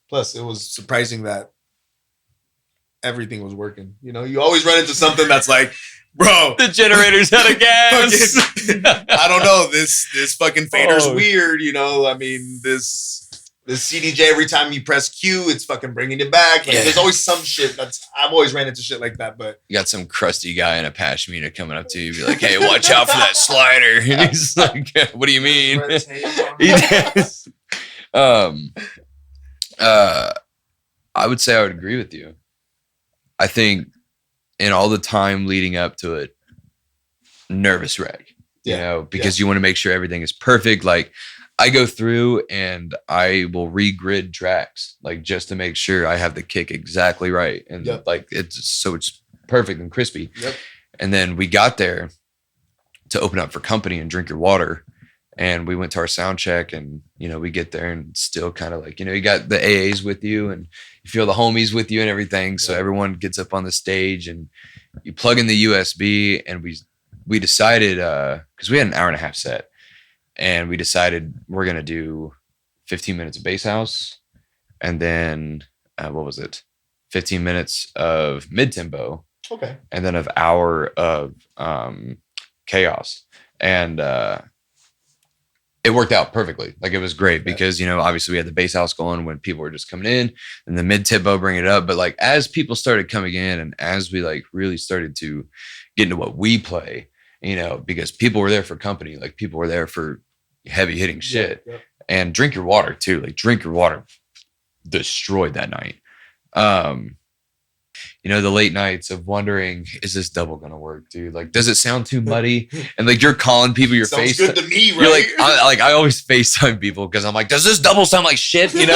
Plus, it was surprising that everything was working. You always run into something that's like, bro, the generator's out of gas. I don't know. This fucking fader's weird. I mean, this CDJ, every time you press Q, it's fucking bringing it back. Like, there's always some shit I've always ran into shit like that. But you got some crusty guy in a Pashmina coming up to you, be like, "Hey, watch out for that slider." And he's like, "What do you mean?" He does. I would say I would agree with you. I think in all the time leading up to it, nervous wreck, because you want to make sure everything is perfect. Like I go through and I will regrid tracks, like just to make sure I have the kick exactly right. And like, it's perfect and crispy. Yep. And then we got there to open up for Company and Drink Your Water. And we went to our sound check and, we get there and still kind of like, you got the AAs with you and you feel the homies with you and everything. So everyone gets up on the stage and you plug in the USB and we decided, cause we had an 1.5 hour set and we decided we're going to do 15 minutes of bass house. And then, 15 minutes of mid tempo. Okay. And then an hour of, chaos. And, it worked out perfectly. Like it was great because, obviously we had the bass house going when people were just coming in and the mid tempo bring it up. But like, as people started coming in and as we like really started to get into what we play, because people were there for Company, like people were there for heavy hitting shit and Drink Your Water too. Like Drink Your Water destroyed that night. The late nights of wondering, is this double gonna work, dude? Like, does it sound too muddy? And like, you're calling people your face. Sounds good to me, right? You're like, I always FaceTime people because I'm like, does this double sound like shit? And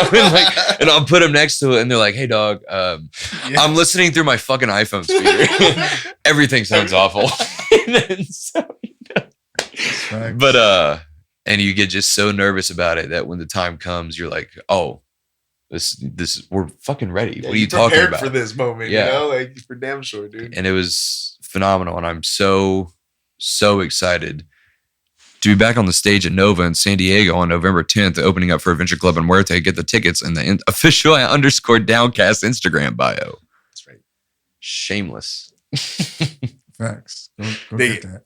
I'll put them next to it, and they're like, hey, dog, I'm listening through my fucking iPhone speaker. Everything sounds awful. But and you get just so nervous about it that when the time comes, you're like, oh. This we're fucking ready. What are you talking about? For this moment, like for damn sure, dude. And it was phenomenal, and I'm so excited to be back on the stage at Nova in San Diego on November 10th, opening up for Adventure Club and Muerte. Get the tickets in the official _Downcast Instagram bio. That's right. Shameless. Facts. Go get that.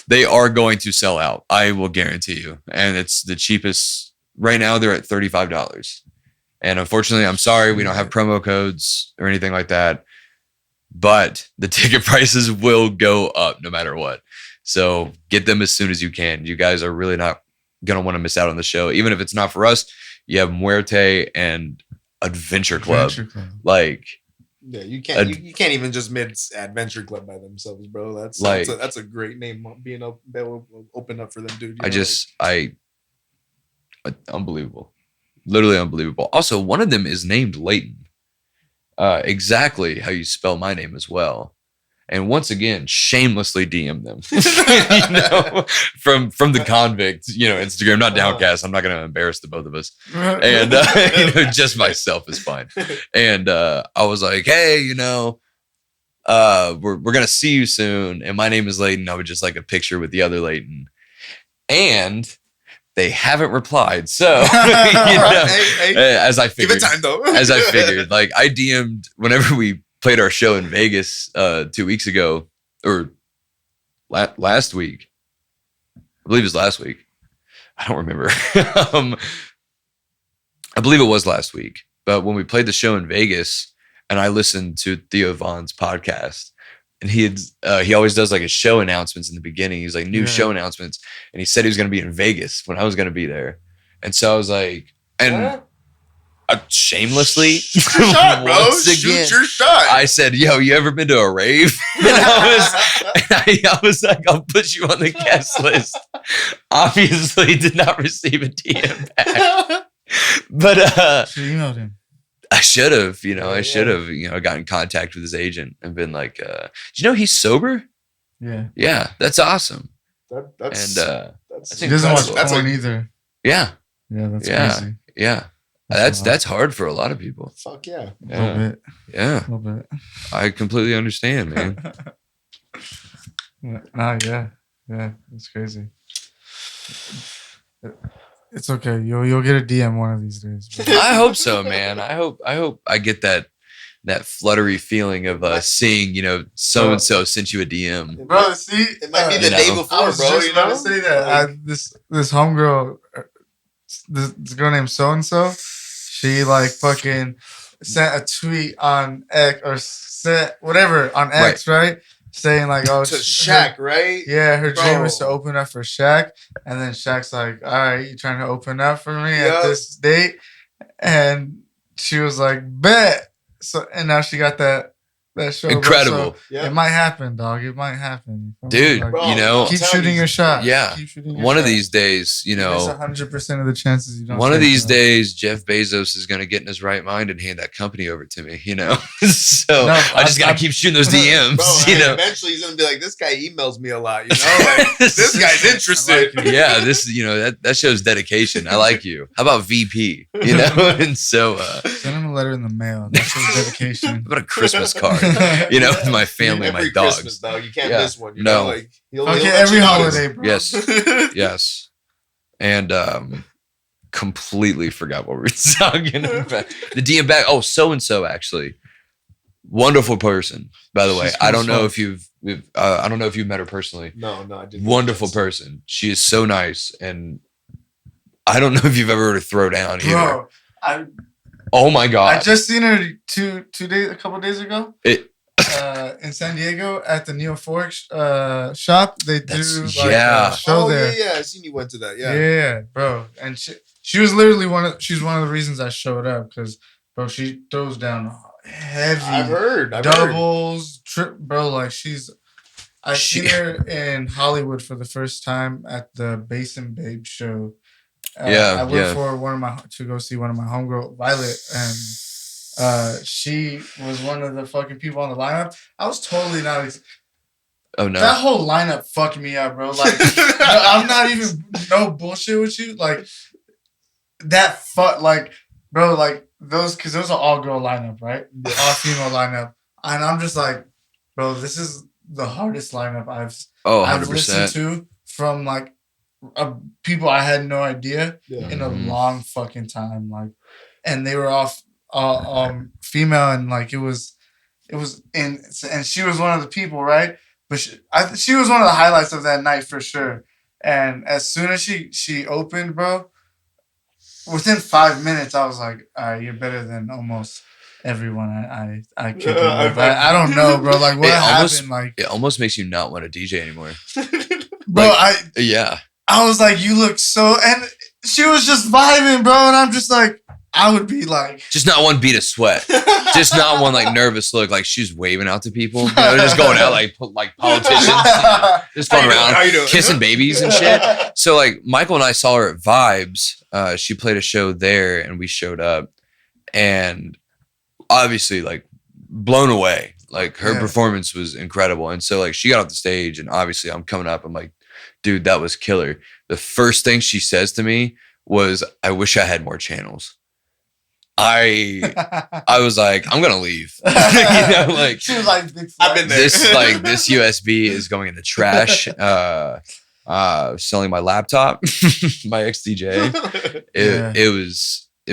They are going to sell out. I will guarantee you, and it's the cheapest. Right now, they're at $35. And unfortunately, I'm sorry, we don't have promo codes or anything like that. But the ticket prices will go up no matter what. So get them as soon as you can. You guys are really not going to want to miss out on the show. Even if it's not for us, you have Muerte and Adventure Club. Like, yeah, you can't even just mix Adventure Club by themselves, bro. That's a great name being open up for them, dude. Unbelievable. Literally unbelievable. Also, one of them is named Leighton. Exactly how you spell my name as well. And once again, shamelessly DM them. From the Convict, Instagram, not Downcast. I'm not going to embarrass the both of us. And just myself is fine. And I was like, hey, we're going to see you soon. And my name is Leighton. I would just like a picture with the other Leighton. And they haven't replied. So, as I figured, give it time though. As I figured, like I DM'd whenever we played our show in Vegas 2 weeks ago, or last week. I believe it was last week. I don't remember. I believe it was last week. But when we played the show in Vegas, and I listened to Theo Von's podcast, and he always does like his show announcements in the beginning. He's like new show announcements, and he said he was going to be in Vegas when I was going to be there, and so I was like, and shamelessly, shoot your shot, bro. once again, Shoot your shot. I said, "Yo, you ever been to a rave?" And I was like, "I'll put you on the guest list." Obviously, did not receive a DM back, but She emailed him. I should have, I should have, got in contact with his agent and been like, "Do you know he's sober?" Yeah. Yeah, that's awesome. That's He doesn't watch that's porn like, either. Yeah, Yeah, that's yeah, crazy. yeah. That's hard for a lot of people. fuck yeah. A little Yeah, bit. yeah. A little bit. I completely understand, man. Yeah, it's crazy. It's okay. You'll get a DM one of these days. bro. I hope so, man. I hope I get that fluttery feeling of seeing, so and so sent you a DM. Bro, see, It might be the You day know. before, I was bro. just You about know? to say that. This homegirl, this girl named so and so, she like fucking sent a tweet on X or sent whatever on X, right? Saying like, oh, To Shaq, right? Yeah, her dream Bro. is to open up for Shaq, and then Shaq's like, "All right, you trying to open up for me at Yup. this date?" And she was like, "Bet." So and now she got that show. bro. Incredible. So it might happen, dog. It might happen, Dude, Like, Bro, you know, I'm keep telling shooting you. your shot. Yeah. Keep shooting your one of shot. these days, There's 100% of the chances you don't. one of take these it. days, Jeff Bezos is going to get in his right mind and hand that company over to me, So No, I just got to I'm- keep shooting those DMs, Bro, eventually he's gonna be like, this guy emails me a lot, Like, this guy's interested. I like Yeah, this, that shows dedication. I like you. How about VP? And so, Send him a letter in the mail. That shows dedication. how about a Christmas card? With my family, Every my dogs. Christmas, dog. You can't Yeah. miss one. You No. know? Like, he'll Okay, let every you notice. holiday, bro. Yes, yes. And completely forgot what we were talking about. The DM back. Oh, so and so actually, wonderful person. By the way, She's I don't know cool. if I don't know if you've met her personally. No, I didn't. Wonderful person. She is so nice, and I don't know if you've ever heard her throw down either. Bro, I Oh my god! I just seen her a couple days ago. It- In San Diego at the Neophoric shop. They do That's- like yeah. a show Oh there. yeah. I seen you went to that. Yeah. Yeah. Bro. And she was literally she's one of the reasons I showed up because bro, she throws down heavy I've heard. doubles, bro. Like I She- seen her in Hollywood for the first time at the Bass and Babe show. I went to go see one of my homegirl, Violet, and she was one of the fucking people on the lineup. I was totally not. Oh no! That whole lineup fucked me up, bro. Like, I'm not even no bullshit with you. Like that bro. Like those, because those are all girl lineup, right? All female lineup, and I'm just like, bro, this is the hardest lineup I've 100%. listened to from like people I had no idea Yeah. in a Mhm. long fucking time. Like, and they were all female, and like it was and she was one of the people, right? But she was one of the highlights of that night for sure. And as soon as she opened, bro, within 5 minutes, I was like, all right, you're better than almost everyone I kick it with. I don't know, bro. Like what happened? Like, It almost makes you not want to DJ anymore. bro, Yeah. I was like, you look so, and she was just vibing, bro. And I'm just like, I would be like, Just not one beat of sweat. Just not one like nervous look, like she's waving out to people. Just going out like politicians, just going around How you doing? kissing babies and shit. So like Michael and I saw her at Vibes. She played a show there, and we showed up, and obviously like blown away. Like her Yeah. performance was incredible, and so like she got off the stage, and obviously I'm coming up. I'm like, dude, that was killer. The first thing she says to me was, "I wish I had more channels." I was like, I'm gonna leave. Like she was like, big I've been there. this USB is going in the trash. Selling my laptop, my XDJ. Yeah. It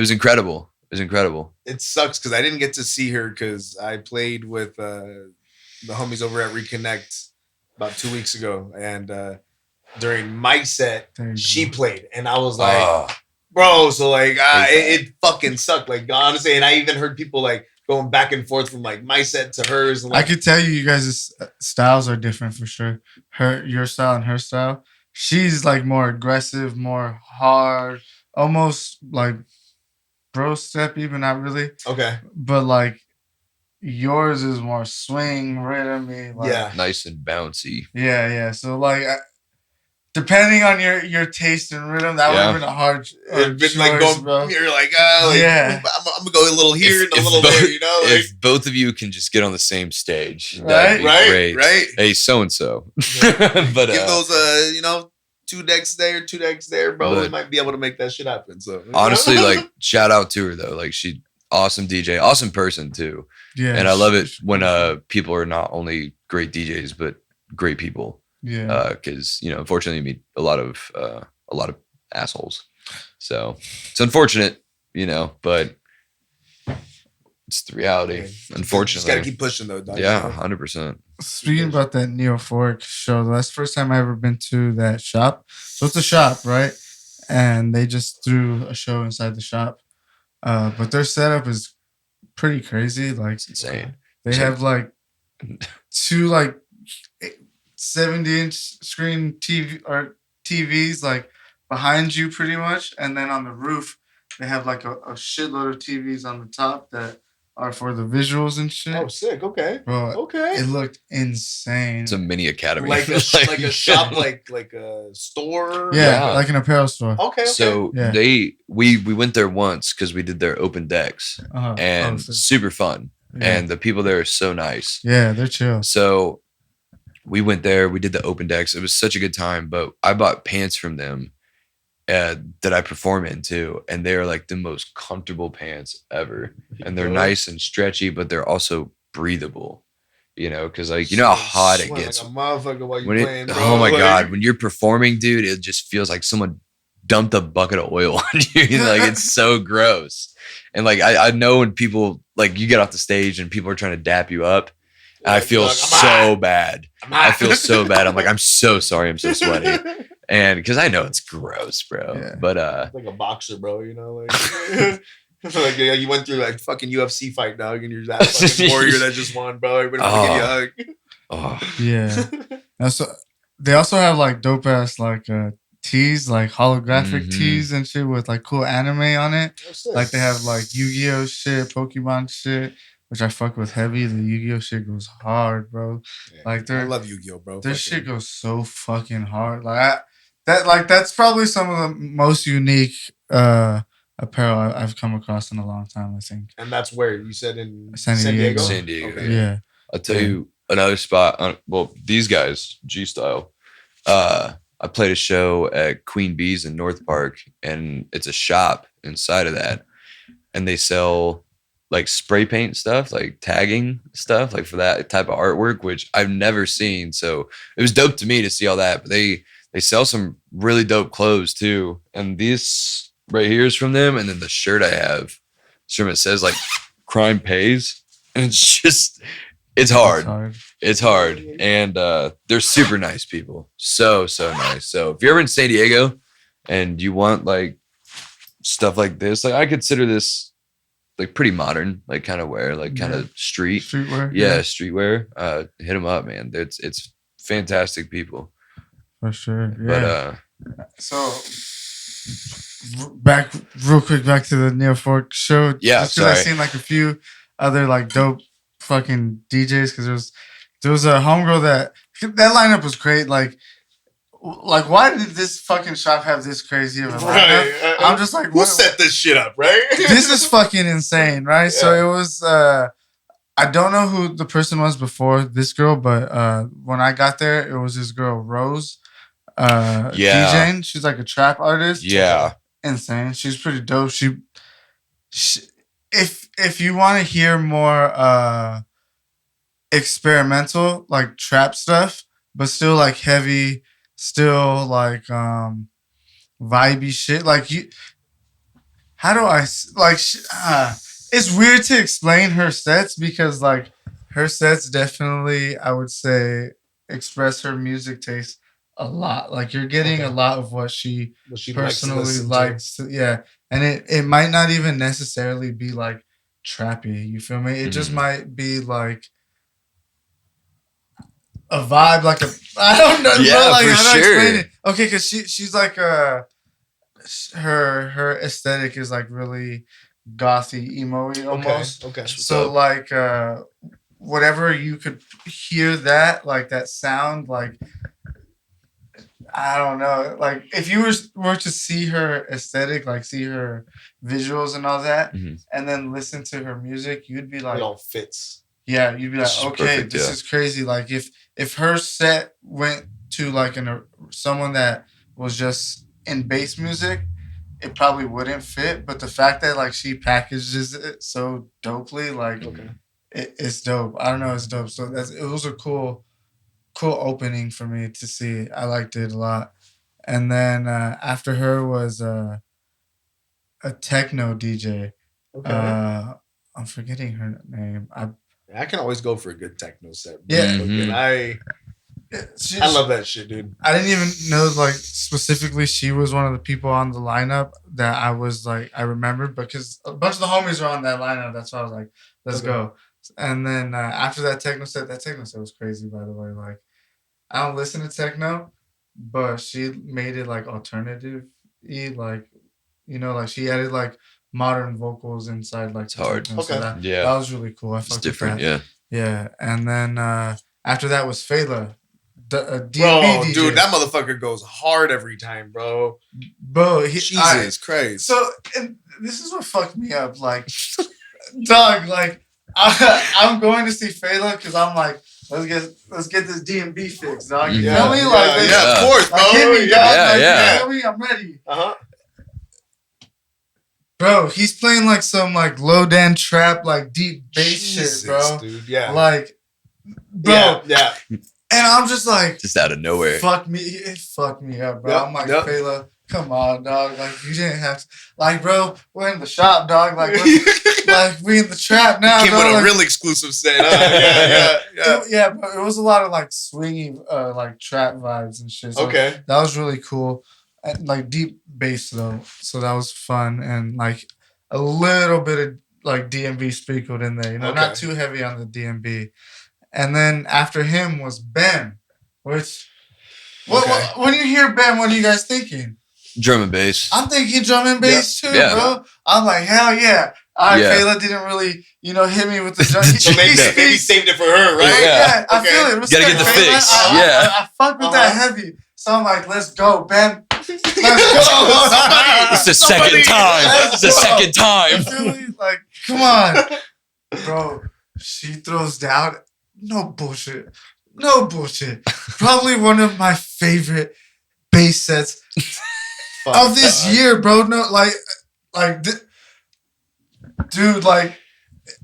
was incredible. was incredible. It sucks because I didn't get to see her because I played with the homies over at Reconnect about 2 weeks ago, and during my set, she played, and I was like, bro, so like it fucking sucked. Like honestly, and I even heard people like going back and forth from like my set to hers. And, like, I could tell you guys' styles are different for sure. Your style and her style. She's like more aggressive, more hard, almost like bro step, even not really. Okay. But like yours is more swing, rhythm-y, like, yeah, nice and bouncy. Yeah. So like depending on your taste and rhythm, that would have been a hard choice, like going, bro. You're like, I'm gonna go a little here and a little there, you know. Like, if both of you can just get on the same stage, right? Right. Hey, so and so. But give those, 2 decks there, 2 decks there, bro. We might be able to make that shit happen. So honestly, like, shout out to her though. Like, she awesome DJ, awesome person too. Yeah, and I love it when people are not only great DJs but great people. Yeah, because unfortunately, you meet a lot of assholes. So it's unfortunate, but it's the reality. Unfortunately, just gotta keep pushing though. Dog. Yeah, 100%. Speaking about that Neophoric show, that's the first time I ever been to that shop. So it's a shop, right? And they just threw a show inside the shop. But their setup is pretty crazy. Like, it's insane. They have like 2 like 70-inch screen TVs like behind you pretty much, and then on the roof they have like a shitload of TVs on the top that are for the visuals and shit. Oh, sick. Okay. Bro, okay. It looked insane. It's a mini academy. Like a shop, like a store? Yeah, like an apparel store. Okay. So we went there once because we did their open decks, and super fun. Yeah. And the people there are so nice. Yeah, they're chill. So we went there, we did the open decks. It was such a good time, but I bought pants from them that I perform in too, and they are like the most comfortable pants ever, and they're nice and stretchy, but they're also breathable, because like how hot it gets. Like a motherfucker while you're playing, bro. Oh my god, when you're performing, dude, it just feels like someone dumped a bucket of oil on you. Like, it's so gross. And like I know when people, like, you get off the stage and people are trying to dap you up, and I feel so bad. I feel so bad. I'm like, I'm so sorry, I'm so sweaty. And because I know it's gross, bro. Yeah. But like a boxer, bro, like like you went through like fucking UFC fight, dog, and you're that fucking warrior that just won, bro. Everybody give you a hug. Oh yeah. So they also have like dope ass like tees, like holographic tees and shit with like cool anime on it. Like they have like Yu-Gi-Oh shit, Pokemon shit, which I fuck with heavy. The Yu-Gi-Oh shit goes hard, bro. Yeah, like I love Yu-Gi-Oh, bro. Their shit goes so fucking hard. Like that's probably some of the most unique apparel I've come across in a long time, I think. And that's where you said in San Diego. San Diego. Okay. Yeah. I'll tell you another spot. Well, these guys, G Style. I played a show at Queen Bee's in North Park, and it's a shop inside of that, and they sell like spray paint stuff, like tagging stuff, like for that type of artwork, which I've never seen. So it was dope to me to see all that. But they sell some really dope clothes too. And this right here is from them. And then the shirt I have, it says like crime pays. And it's just, it's hard. It's hard. And they're super nice people. So nice. So if you're ever in San Diego and you want like stuff like this, like I consider this like pretty modern, like kind of wear, like kind of streetwear. Yeah, streetwear. Hit them up, man. It's fantastic people. For sure. Yeah. But so back real quick back to the Neophoric show. Yeah, just because I've seen like a few other like dope fucking DJs, because there was a homegirl that lineup was great. Like why did this fucking shop have this crazy of a lineup? I'm just like, who set this shit up, right? This is fucking insane, right? Yeah. So it was I don't know who the person was before this girl, but when I got there, it was this girl Rose, DJing. She's like a trap artist. Yeah, insane. She's pretty dope. She if you want to hear more experimental like trap stuff, but still like heavy, still like vibey shit, like how do I like? It's weird to explain her sets because like her sets definitely, I would say, express her music taste a lot. Like you're getting a lot of what she personally likes. Yeah, and it might not even necessarily be like trappy. You feel me? It just might be like a vibe, like a I don't know, Yeah, like for how do I sure. explain it? Okay, because she's like her aesthetic is like really gothy, emo-y almost. Okay. So like whatever you could hear that like that sound like I don't know like if you were to see her aesthetic like see her visuals and all that and then listen to her music you'd be like it all fits. Yeah, you'd be like, okay, perfect, this is crazy. Like if her set went to like someone that was just in bass music, it probably wouldn't fit. But the fact that like she packages it so dopely, like it's dope. I don't know, it's dope. So it was a cool opening for me to see. I liked it a lot. And then after her was a techno DJ. Okay. I'm forgetting her name. I can always go for a good techno set. Yeah. And I love that shit, dude. I didn't even know like specifically she was one of the people on the lineup that I was like I remembered because a bunch of the homies are on that lineup. That's why I was like, let's go. And then after that techno set was crazy. By the way, like I don't listen to techno, but she made it like alternative-y, like like she added like modern vocals inside like it's hard. Techno, so that was really cool. I fucked different, with that. Yeah. And then after that was Fela. Bro, DJ. dude, that motherfucker goes hard every time, bro. Jesus Christ. So, and this is what fucked me up. Like, dog, like, I'm going to see Fela because I'm like, let's get this DMB fixed, dog. You feel me? Like, of course, bro. Like, hit me, dog. Yeah. You feel me? I'm ready. Bro, he's playing like some like low down trap, like deep bass shit, bro. Dude, yeah. Like, bro. Yeah. And I'm just like, just out of nowhere. It fucked me up, bro. I'm like, Fela, come on, dog. Like, you didn't have to. Like, bro, we're in the shop, dog. Like, like we in the trap now. Came with a real exclusive set. Yeah, but it was a lot of like swingy, like trap vibes and shit. So that was really cool. And, like deep bass though, so that was fun and like a little bit of like DMV sprinkled in there. Not too heavy on the DMV. And then after him was Ben, which when you hear Ben, what are you guys thinking? Drum and bass. I'm thinking drum and bass too, bro. I'm like, hell yeah. All right, Fela didn't really, hit me with the drum. So maybe saved it for her, right? Yeah, I feel it. Gotta get the fix. I fucked with that heavy. So I'm like, let's go, Ben. Let's go. It's the second time. It's the second time. Like, come on. Bro, she throws down. No bullshit. Probably one of my favorite bass sets of this year, bro. No, dude, like,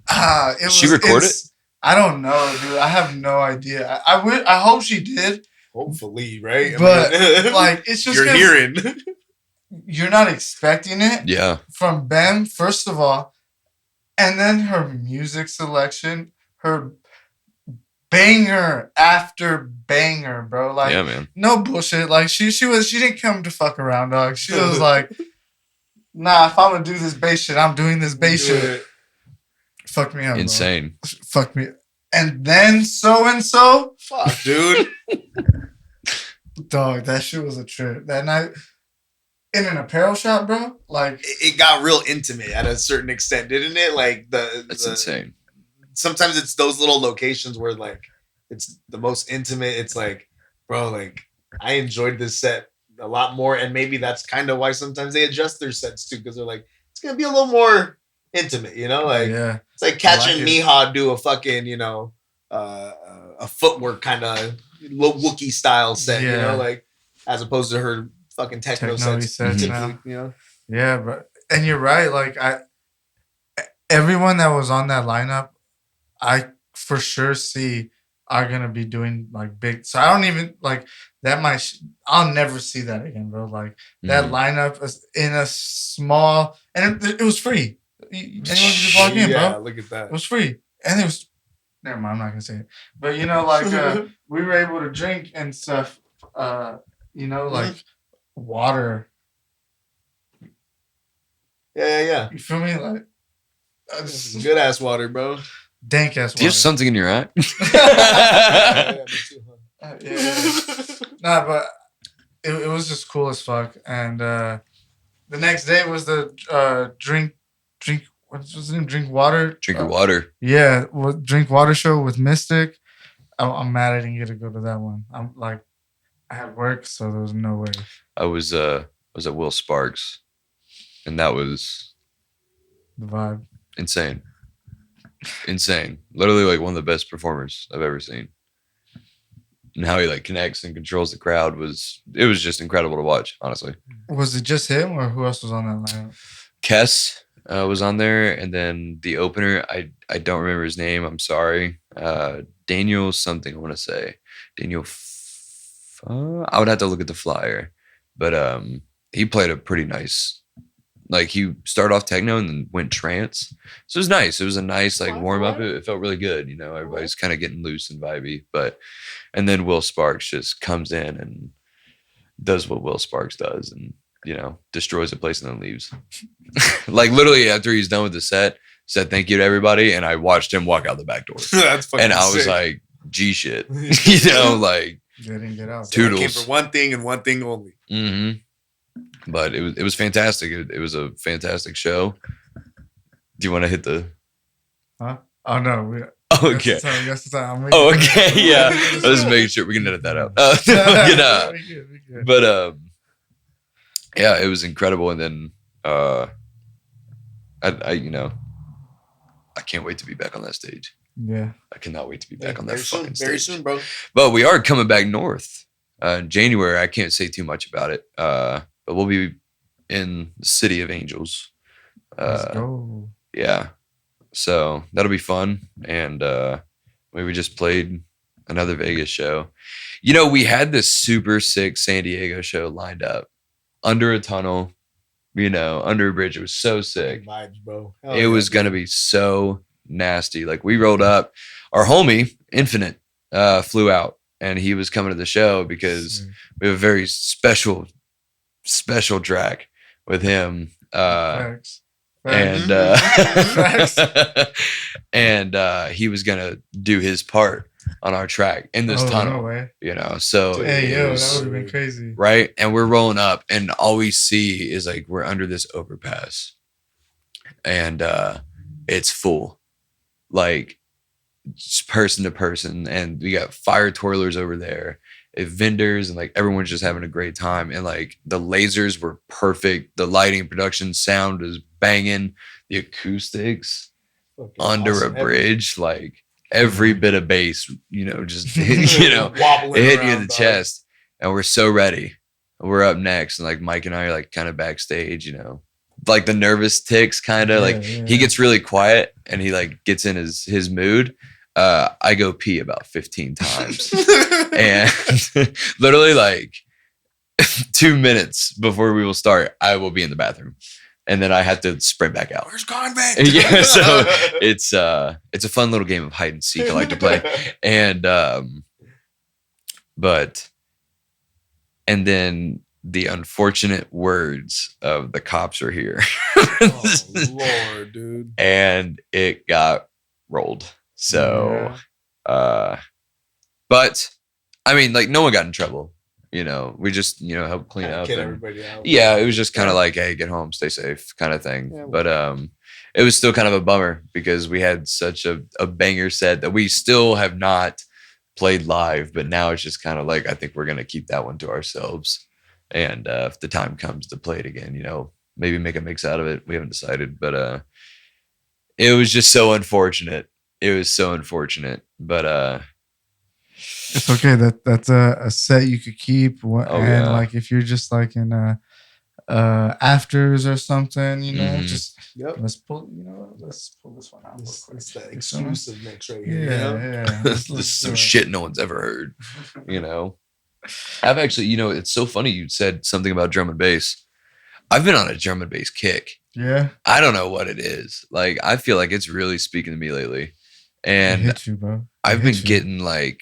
it was. She recorded it? I don't know, dude. I have no idea. I hope she did. Hopefully, right? But like, it's just you're hearing. You're not expecting it. Yeah. From Ben, first of all, and then her music selection, her banger after banger, bro. Like, yeah, man. No bullshit. Like she didn't come to fuck around, dog. She was like, nah, if I'm gonna do this bass shit, I'm doing this bass shit. Fuck me up. Insane. Bro. Fuck me. And then so and so. Fuck, dude. Dog, that shit was a trip. That night in an apparel shop, bro. Like it got real intimate at a certain extent, didn't it? Like that's insane. Sometimes it's those little locations where like it's the most intimate. It's like, bro, like I enjoyed this set a lot more, and maybe that's kind of why sometimes they adjust their sets too, because they're like, it's gonna be a little more intimate, Like it's like catching Mihawk do a fucking, a footwork kind of Wookiee style set, like as opposed to her fucking techno sets, Yeah, but and you're right. Like everyone that was on that lineup, I for sure see are gonna be doing like big. So I don't even like that. I'll never see that again, bro. Like that lineup is in a small, and it was free. Anyone can just walk in, Yeah, bro. look at that. It was free, and it was. Never mind, I'm not gonna say it. But we were able to drink and stuff. Like water. Yeah. You feel me? Like Good ass water, bro. dank ass water. Do you have something in your eye? Yeah. Nah, but it was just cool as fuck. And the next day was the drink. What's his name? Drink water. Drink your water. Yeah, drink water show with Mystic. I'm mad I didn't get to go to that one. I'm like, I had work, so there was no way. I was at Will Sparks, and that was The vibe. insane. Literally like one of the best performers I've ever seen. And how he like connects and controls the crowd was just incredible to watch, honestly. Was it just him or who else was on that lineup? Kess was on there, and then the opener, I don't remember his name. I'm sorry. Daniel something, I want to say. Daniel. I would have to look at the flyer, but he played a pretty nice. Like he started off techno and then went trance, so it was nice. It was a nice like warm up. It felt really good. You know, everybody's kind of getting loose and vibey. And then Will Sparks just comes in and does what Will Sparks does, and destroys the place and then leaves. Like literally after he's done with the set, said thank you to everybody, and I watched him walk out the back door. That's fucking and I was sick. like, G shit, like They didn't get out. Toodles. I came for one thing and one thing only. Mm-hmm. But it was fantastic. It was a fantastic show. Do you want to hit the? Huh? Oh no. Okay. Yes, Oh, okay. Yeah. I was making sure we can edit that out. But yeah, it was incredible. And then I can't wait to be back on that stage. Yeah. I cannot wait to be back on that fucking stage. Very soon, bro. But we are coming back north in January. I can't say too much about it. But we'll be in the City of Angels. Let's go. Yeah. So that'll be fun. And we just played another Vegas show. We had this super sick San Diego show lined up under a tunnel, under a bridge. It was so sick. Vibes, bro. It was going to be so nasty. Like we rolled up, our homie Infinite flew out, and he was coming to the show because we have a very special track with him. Facts. And and he was gonna do his part on our track in this tunnel. No way. So hey yo, that would have been crazy. Right? And we're rolling up, and all we see is like we're under this overpass, and it's full, like just person to person, and we got fire twirlers over there, vendors, and like everyone's just having a great time. And like the lasers were perfect, the lighting, production, sound was banging, the acoustics under awesome. A bridge, like every bit of bass, just wobbling, it hit you in the chest. And we're so ready. We're up next, and like Mike and I are like kind of backstage, like the nervous ticks, kind of he gets really quiet and he like gets in his mood. I go pee about 15 times, and literally like 2 minutes before we will start, I will be in the bathroom, and then I have to sprint back out. Where's Convict? Yeah, so it's a fun little game of hide and seek I like to play, and then the unfortunate words of the cops are here. Oh Lord, dude! And it got rolled. So, but I mean, like no one got in trouble. We just helped clean up. Get and, everybody out. Yeah, it was just kind of like, hey, get home, stay safe, kind of thing. Yeah, but it was still kind of a bummer because we had such a banger set that we still have not played live. But now it's just kind of like I think we're gonna keep that one to ourselves. And if the time comes to play it again, maybe make a mix out of it. We haven't decided, but it was just so unfortunate. It was so unfortunate, but it's okay. That's a set you could keep. Like if you're just like in afters or something, Mhm. just Yep. let's pull this one out real It's, quick. it's that You feel me? exclusive mix right Yeah, here. You know? yeah. This Let's is do some it. shit no one's ever heard. I've actually, it's so funny you said something about drum and bass. I've been on a drum and bass kick. Yeah. I don't know what it is. Like, I feel like it's really speaking to me lately. It And hit you, bro. I've been getting like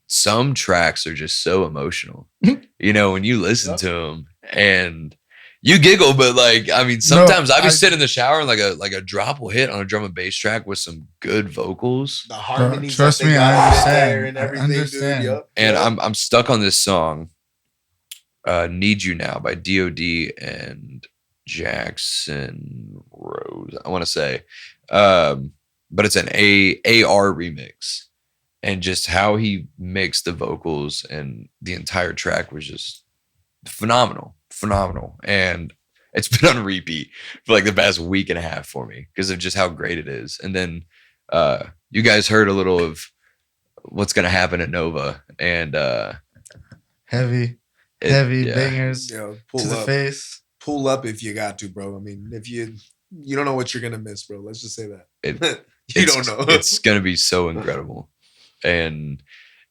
some tracks are just so emotional. When you listen to them and you giggle, but like, I mean, sometimes I be sitting in the shower and like a drop will hit on a drum and bass track with some good vocals. The harmonies. Trust that they me, got I in there understand. and I everything, understand. dude. Yep. And yep. I'm stuck on this song, Need You Now by DOD and Jackson Rose, I want to say. But it's an AR remix. And just how he mixed the vocals and the entire track was just phenomenal. And it's been on repeat for like the past week and a half for me because of just how great it is. And then you guys heard a little of what's going to happen at Nova, and heavy bangers Yo, to the face. Pull up if you got to, bro. I mean, if you don't know what you're gonna miss, bro. Let's just say that. You don't know. It's gonna be so incredible. And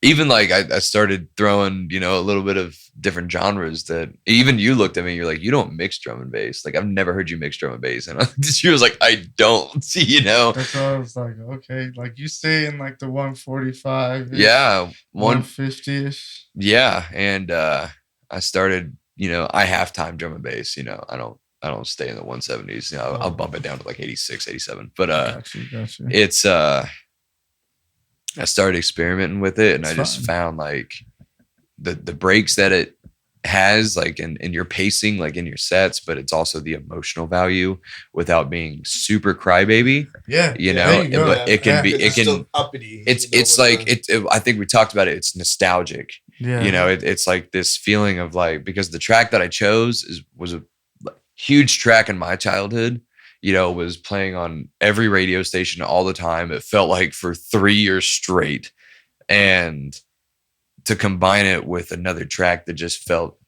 even like I started throwing, a little bit of different genres that even you looked at me, you're like, you don't mix drum and bass. Like, I've never heard you mix drum and bass. And she was like, I don't see, That's why I was like, okay, like you stay in like the 145. Yeah. 150-ish. Yeah. And I started, I halftime drum and bass, I don't stay in the 170s. I'll bump it down to like 86, 87. But gotcha. It's I started experimenting with it, and I just found like the breaks that it has, like in your pacing, like in your sets, but it's also the emotional value without being super crybaby. Yeah, but it can be, it can still uppity. It's like I think we talked about it. It's nostalgic. Yeah, it's like this feeling of like, because the track that I chose was a huge track in my childhood. Was playing on every radio station all the time. It felt like for 3 years straight. And to combine it with another track that just felt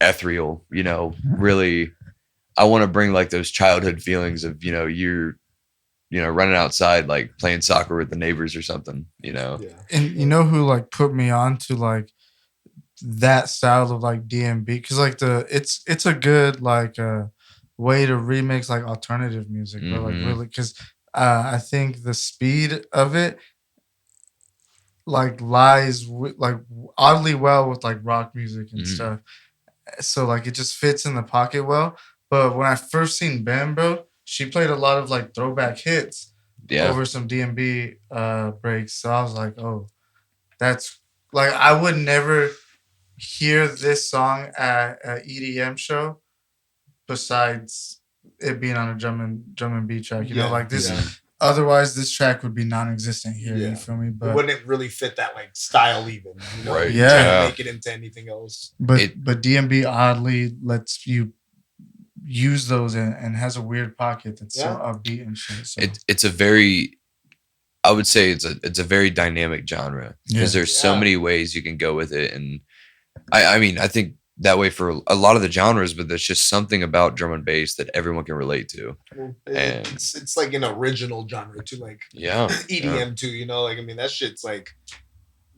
ethereal, really, I want to bring like those childhood feelings of, you're, running outside, like playing soccer with the neighbors or something, Yeah. And you know who like put me on to like that style of like DMB? Because like it's a good like way to remix like alternative music, but like really, because I think the speed of it like lies like oddly well with like rock music and stuff. So like it just fits in the pocket well. But when I first seen Bam, bro, she played a lot of like throwback hits over some DMB breaks. So I was like, oh, that's like, I would never hear this song at an EDM show besides it being on a drum and beat track, like this. Otherwise, this track would be non-existent here. You feel me? But it wouldn't really fit that like style, even. Right? You can't make it into anything else. But DMB oddly lets you use those and has a weird pocket that's so upbeat and shit. So. It's a very, I would say it's a very dynamic genre because there's so many ways you can go with it, and I mean I think that way for a lot of the genres, but there's just something about drum and bass that everyone can relate to. Well, it's like an original genre too, like EDM too. Like, I mean, that shit's like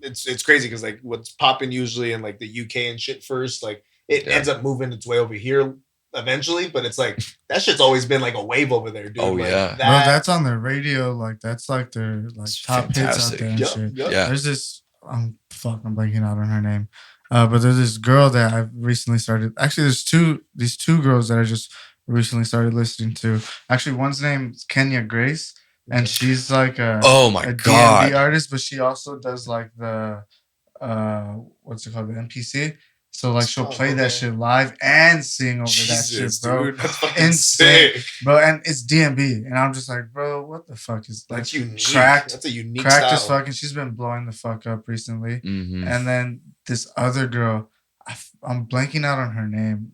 it's crazy because like what's popping usually in like the UK and shit first, like it ends up moving its way over here eventually, but it's like that shit's always been like a wave over there, dude. Oh like, yeah, that's on their radio. Like that's like their like top hits out there and shit. Yeah, there's this. I'm blanking out on her name. But there's this girl that I've recently started. Actually, these two girls that I just recently started listening to. Actually, one's name's Kenya Grace, and she's like a DMB artist, but she also does like the what's it called, the MPC. So like she'll play that shit live and sing over that shit, bro. Dude, that's insane, bro. And it's DMB, and I'm just like, bro, what the fuck is like that's unique? Cracked? That's a unique cracked style. as fucking. She's been blowing the fuck up recently, and then this other girl, I'm blanking out on her name,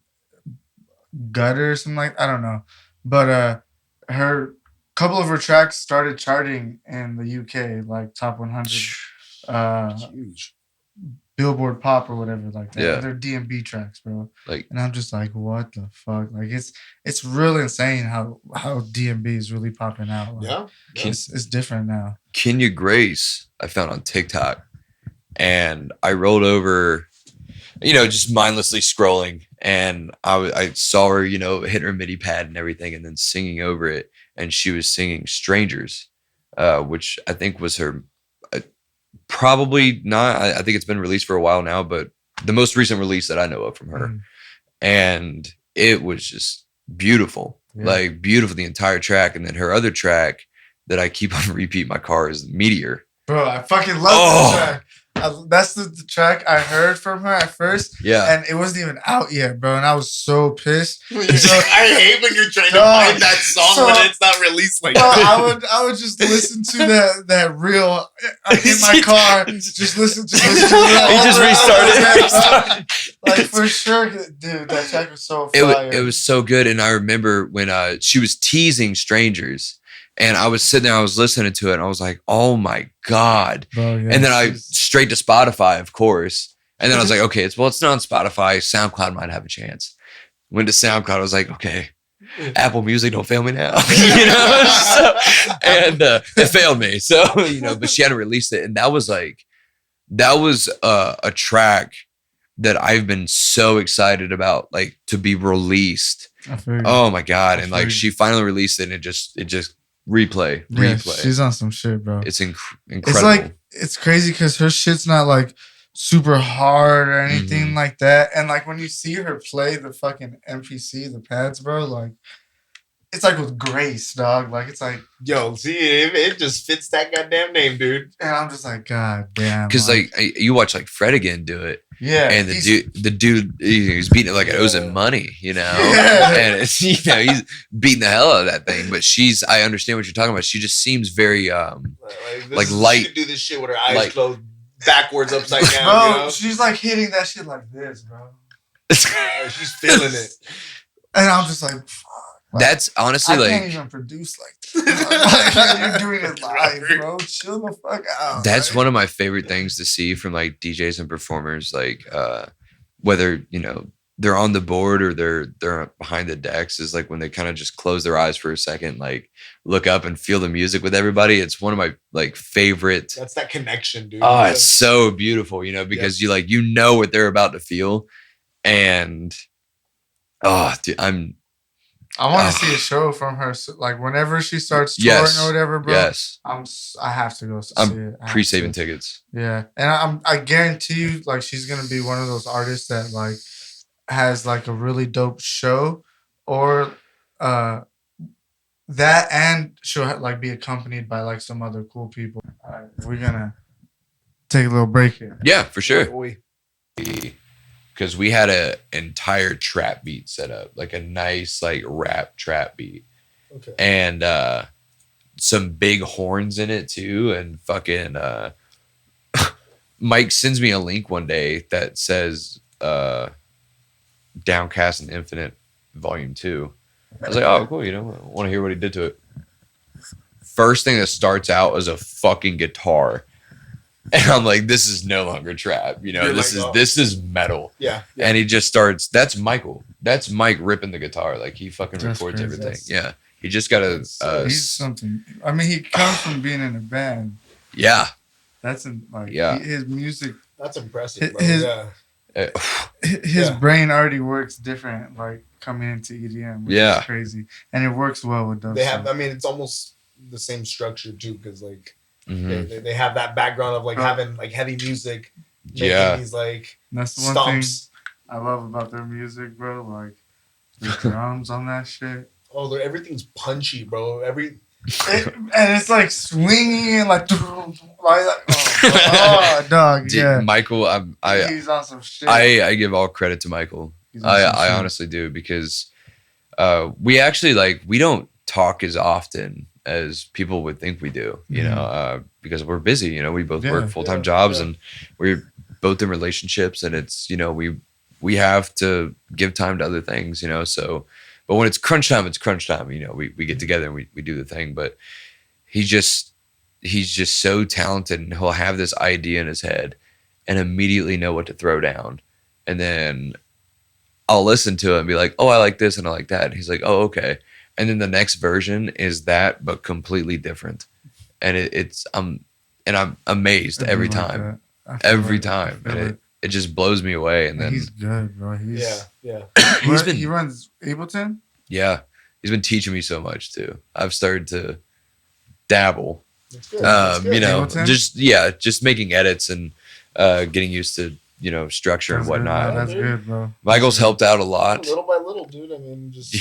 Gutter or something like, I don't know, but her couple of her tracks started charting in the UK, like top 100. Huge. Billboard Pop or whatever like that. Yeah. They're DMB tracks, bro. Like, And I'm just like, what the fuck? Like it's really insane how DMB is really popping out. Like, Yeah. it's different now. Kenya Grace, I found on TikTok, and I rolled over, just mindlessly scrolling, and I saw her, hitting her MIDI pad and everything, and then singing over it, and she was singing "Strangers," which I think was her. Probably not. I think it's been released for a while now, but the most recent release that I know of from her, and it was just beautiful, like beautiful the entire track, and then her other track that I keep on repeat in my car is Meteor. Bro, I fucking love that track. That's the track I heard from her at first. Yeah. And it wasn't even out yet, bro. And I was so pissed. I hate when you're trying to find that song when it's not released like that. I would just listen to that reel in my car. Just listen to that. He just restarted. Like for sure, dude, that track was so fire. It was so good. And I remember when she was teasing Strangers. And I was sitting there, I was listening to it, and I was like, oh my God. Bro, yeah, and then I straight to Spotify, of course. And then I was like, okay, it's not on Spotify. SoundCloud might have a chance. Went to SoundCloud. I was like, okay, Apple Music, don't fail me now. And it failed me. So, but she hadn't released it. And that was a track that I've been so excited about, like, to be released. Oh my God. And like, she finally released it, and it just replay. She's on some shit, bro. It's incredible. It's like, it's crazy because her shit's not like super hard or anything like that. And like when you see her play the fucking MPC, the pads, bro, like it's like with grace, dog. Like it's like, yo, see, it just fits that goddamn name, dude. And I'm just like, God damn. Because like you watch like Fred again do it. Yeah. And the dude, he's beating it like it owes him money, Yeah. And it's, he's beating the hell out of that thing. But I understand what you're talking about. She just seems very light. She could do this shit with her eyes closed, backwards, upside down. Bro, she's like hitting that shit like this, bro. She's feeling it. And I'm just like, fuck. Like, that's honestly I can't even produce like this. You're doing it live, bro. Chill the fuck out. That's one of my favorite things to see from like DJs and performers, like whether they're on the board or they're behind the decks, is like when they kind of just close their eyes for a second, like look up and feel the music with everybody. It's one of my like favorite. That's that connection, dude. Oh, it's so beautiful, because you know what they're about to feel, and dude, I want to see a show from her, like whenever she starts touring or whatever, bro. Yes, I have to go see it. I'm pre-saving tickets. Yeah, and I guarantee you, like she's gonna be one of those artists that like has like a really dope show, or that, and she'll like be accompanied by like some other cool people. All right, we're gonna take a little break here. Yeah, for sure. Because we had an entire trap beat set up, like a nice like rap trap beat, and some big horns in it too, and fucking Mike sends me a link one day that says Downcast and Infinite Volume 2. I was like, oh cool, I want to hear what he did to it. First thing that starts out is a fucking guitar. And I'm like, this is no longer trap, this is metal. Yeah. And he just starts, that's Michael. That's Mike ripping the guitar. Like he fucking That's records crazy. everything. Yeah. He just got he's something. I mean, he comes from being in a band. Yeah. That's his music. That's impressive, bro. His brain already works different, like coming into EDM, which is crazy. And it works well with those. It's almost the same structure too, because like they have that background of like having like heavy music, making these like that's the one stomps. thing I love about their music, bro. Like the drums on that shit. Oh, everything's punchy, bro. And it's like swinging and like dog. Dude, Michael, he's on some shit. I give all credit to Michael. I honestly do, because we actually we don't talk as often as people would think we do, because we're busy, we both work full-time jobs and we're both in relationships, and it's, we have to give time to other things, so, but when it's crunch time, it's crunch time, we get together and we do the thing. But he's just so talented, and he'll have this idea in his head and immediately know what to throw down. And then I'll listen to it and be like, oh, I like this and I like that. And he's like, oh, okay. And then the next version is that, but completely different. And I'm amazed every time, every time. And it just blows me away. And then he's good, bro. Yeah. He runs Ableton. Yeah, he's been teaching me so much too. I've started to dabble. That's good. That's good. You know, Ableton? just making edits and getting used to, you know, structure That's and whatnot. Good, that's good, bro. Michael's helped out a lot. Little by little, dude. I mean, just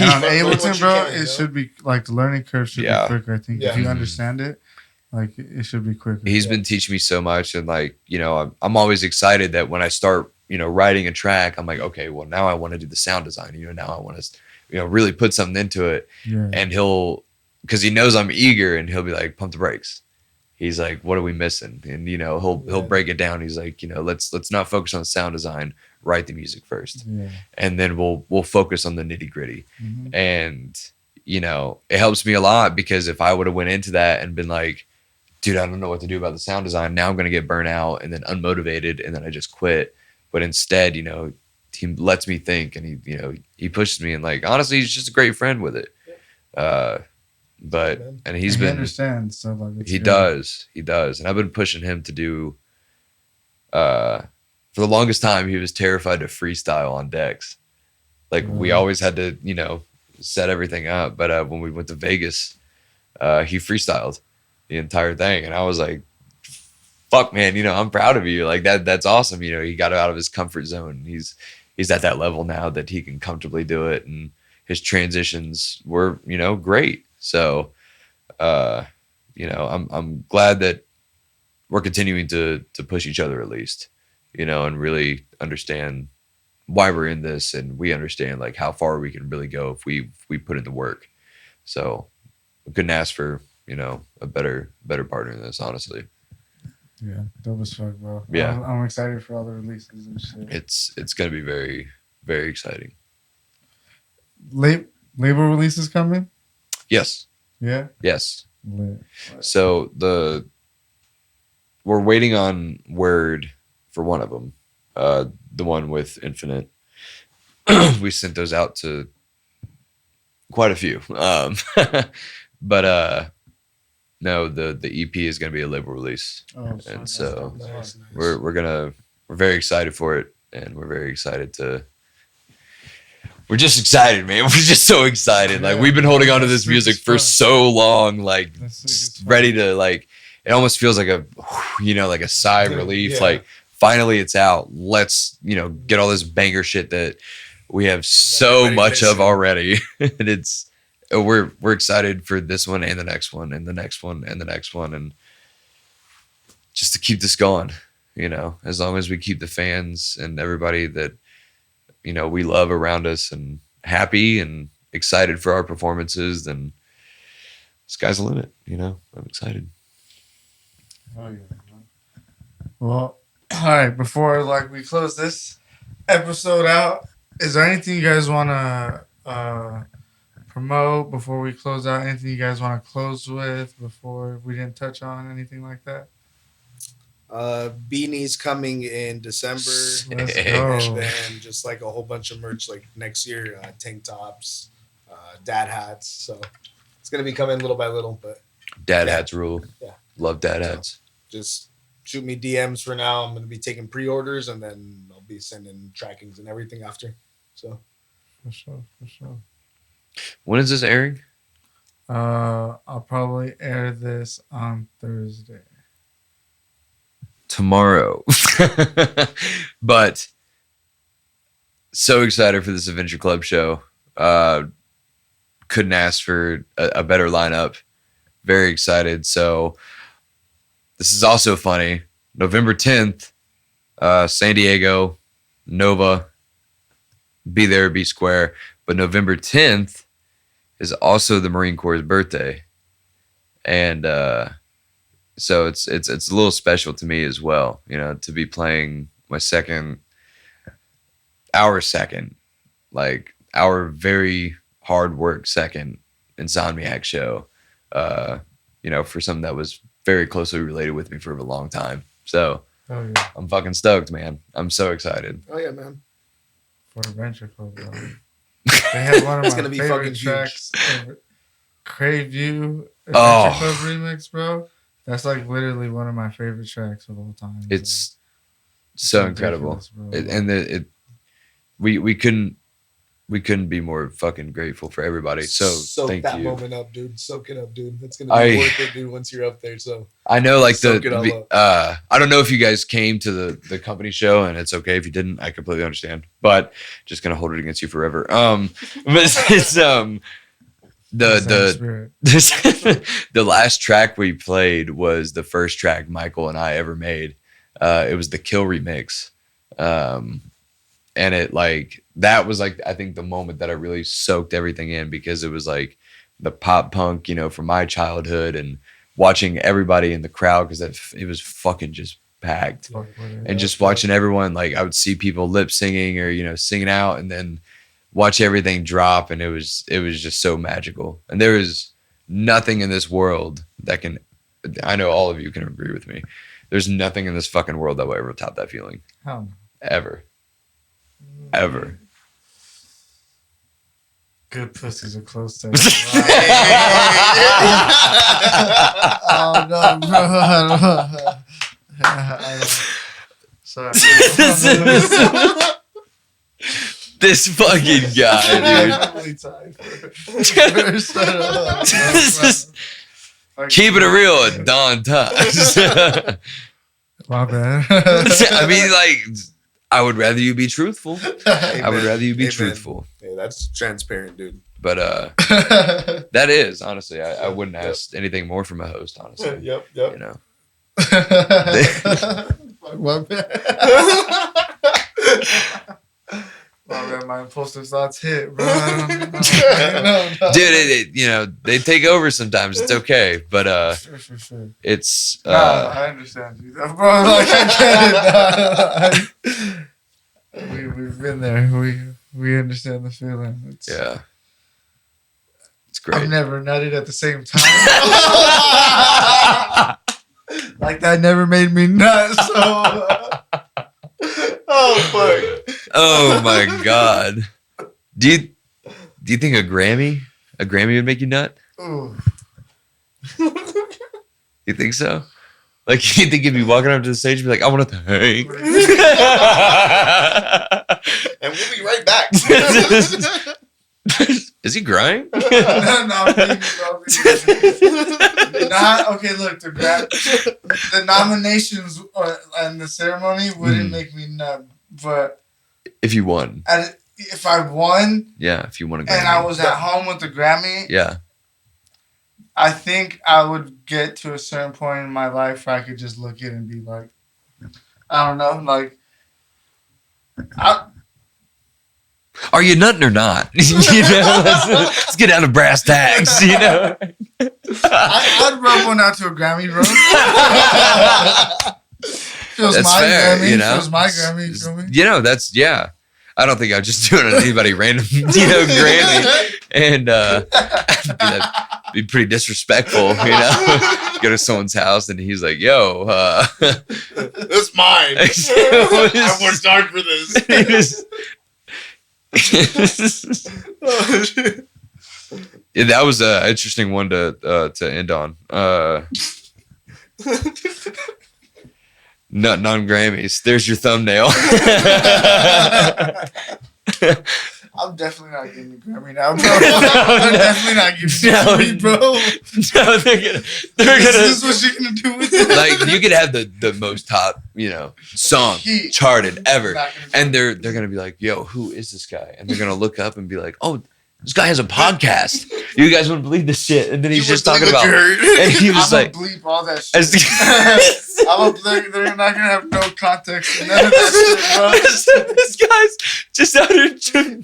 And on learn what Ableton, you bro, can, you it know? should be like the learning curve should be quicker. I think if you understand it, like it should be quicker. He's been teaching me so much, and like, you know, I'm always excited that when I start, you know, writing a track, I'm like, okay, well now I want to do the sound design. You know, now I want to, you know, really put something into it. Yeah. And because he knows I'm eager, and he'll be like, pump the brakes. He's like, what are we missing? And you know, he'll break it down. He's like, you know, let's not focus on sound design. Write the music first, and then we'll focus on the nitty gritty. Mm-hmm. And you know, it helps me a lot, because if I would have went into that and been like, dude, I don't know what to do about the sound design, now I'm gonna get burnt out and then unmotivated, and then I just quit. But instead, you know, he lets me think, and he pushes me, and like honestly, he's just a great friend with it. But he understands stuff like this. He does, and I've been pushing him to do. For the longest time, he was terrified to freestyle on decks. Like we always had to, you know, set everything up. But when we went to Vegas, he freestyled the entire thing, and I was like, "Fuck, man! You know, I'm proud of you. Like that's awesome. You know, he got out of his comfort zone. He's at that level now that he can comfortably do it, and his transitions were, you know, great. So, you know, I'm glad that we're continuing to push each other, at least, you know, and really understand why we're in this, and we understand like how far we can really go if we put in the work. So I couldn't ask for, you know, a better partner in this, honestly. Yeah, dope as fuck, bro. Yeah, I'm excited for all the releases and shit. It's gonna be very, very exciting. Label releases coming? Yes. Yeah. Yes. Lit. So we're waiting on word for one of them, the one with Infinite. We sent those out to quite a few, but no, the EP is going to be a label release, and so nice. we're very excited for it, and we're very excited to. We're just excited, man. We're just so excited. Like we've been holding on to this music for so long, like ready to like. It almost feels like a, you know, like a sigh of relief. Yeah. Like finally it's out. Let's, you know, get all this banger shit that we have so much of already. And we're excited for this one and the next one and the next one and the next one, and just to keep this going. You know, as long as we keep the fans and everybody that, you know, we love around us and happy and excited for our performances, then sky's the limit. You know, I'm excited. Oh yeah. Well, all right. Before like we close this episode out, is there anything you guys want to promote before we close out? Anything you guys want to close with before we didn't touch on anything like that? Beanies coming in December. Let's go. And then just like a whole bunch of merch like next year, tank tops, dad hats. So it's gonna be coming little by little, but dad hats rule. Yeah. Love dad hats. Just shoot me DMs for now. I'm going to be taking pre-orders, and then I'll be sending trackings and everything after. So for sure. When is this airing? I'll probably air this on Thursday. Tomorrow. But so excited for this Adventure Club show. Couldn't ask for a better lineup. Very excited. So this is also funny. November 10th, San Diego, Nova. Be there, be square. But November 10th is also the Marine Corps' birthday. And so it's a little special to me as well, you know, to be playing our second, like our very hard work second Insomniac show, you know, for something that was very closely related with me for a long time. So Oh yeah. I'm fucking stoked, man. I'm so excited. Oh yeah, man. For Adventure Club, bro. They had one of It's my gonna be favorite fucking huge. tracks ever. Crave You Adventure Oh. Club remix, bro. That's like literally one of my favorite tracks of all time. It's like, so incredible. ridiculous, bro. We couldn't be more fucking grateful for everybody. So soak thank that you. moment up, dude. Soak it up, dude. It's gonna be worth it, dude. Once you're up there, so I know, like soak it all up. I don't know if you guys came to the company show, and it's okay if you didn't. I completely understand, but just gonna hold it against you forever. But it's the last track we played was the first track Michael and I ever made. It was the Kill remix, and it like that was like I think the moment that I really soaked everything in, because it was like the pop punk, you know, from my childhood, and watching everybody in the crowd, because it was fucking just packed, and just watching everyone, like I would see people lip singing or, you know, singing out, and then watch everything drop, and it was just so magical. And there is nothing in this world that can, I know all of you can agree with me, there's nothing in this fucking world that will ever top that feeling. Hell no. Ever. Good pussies are close to Oh no, bro. Sorry. This fucking guy, dude. Keeping it real at Don times. My bad. I mean, like, I would rather you be truthful. I would rather you be truthful. Hey, that's transparent, dude. But that is, honestly, I wouldn't ask anything more from a host, honestly. Yep. You know. My bad. My impulsive thoughts hit, bro. Dude, you know, they take over sometimes. It's okay, but sure. it's I understand you, bro. Like I get it. We've been there. We understand the feeling. Yeah, it's great. I've never nutted at the same time. Like that never made me nut. So. Oh fuck. Oh my god. Do you think a Grammy would make you nut? Ooh. You think so? Like, you think you'd be walking up to the stage and be like, I want to thank. And we'll be right back. Is he crying? No, okay, look, the nominations and the ceremony wouldn't make me nut, but if you won, if I won, yeah, if you won a Grammy, and I was at home with the Grammy, yeah, I think I would get to a certain point in my life where I could just look at it and be like, I don't know, like, are you nutting or not? You know, let's get down to brass tacks. You know, I'd rub one out to a Grammy, bro. Feels that's my fair. Grammy. You know, feels my Grammy. You feel me? You know, that's yeah. I don't think I'd just do it on anybody random, you know, Grammy, and be pretty disrespectful, you know. Go to someone's house and he's like, "Yo, it's mine. I worked hard for this." Yeah, that was an interesting one to end on. Nutting on Grammys. There's your thumbnail. I'm definitely not getting the Grammy now, bro. I'm definitely not getting the Grammy, bro. No, they're gonna. This is what you're gonna do with it. Like, you could have the most top, you know, song charted ever, and they're gonna be like, "Yo, who is this guy?" And they're gonna look up and be like, "Oh, this guy has a podcast. You guys wouldn't believe this shit." And then he's just talking about, and he was like, bleep all that shit. They're not gonna have no context in none of that shit, bro. This guy's just out here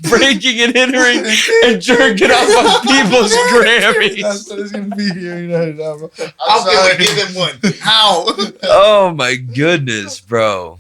breaking and entering and jerking off on people's Grammys. That's what it's gonna be here. Bro. How can we give him one? How? Oh my goodness, bro.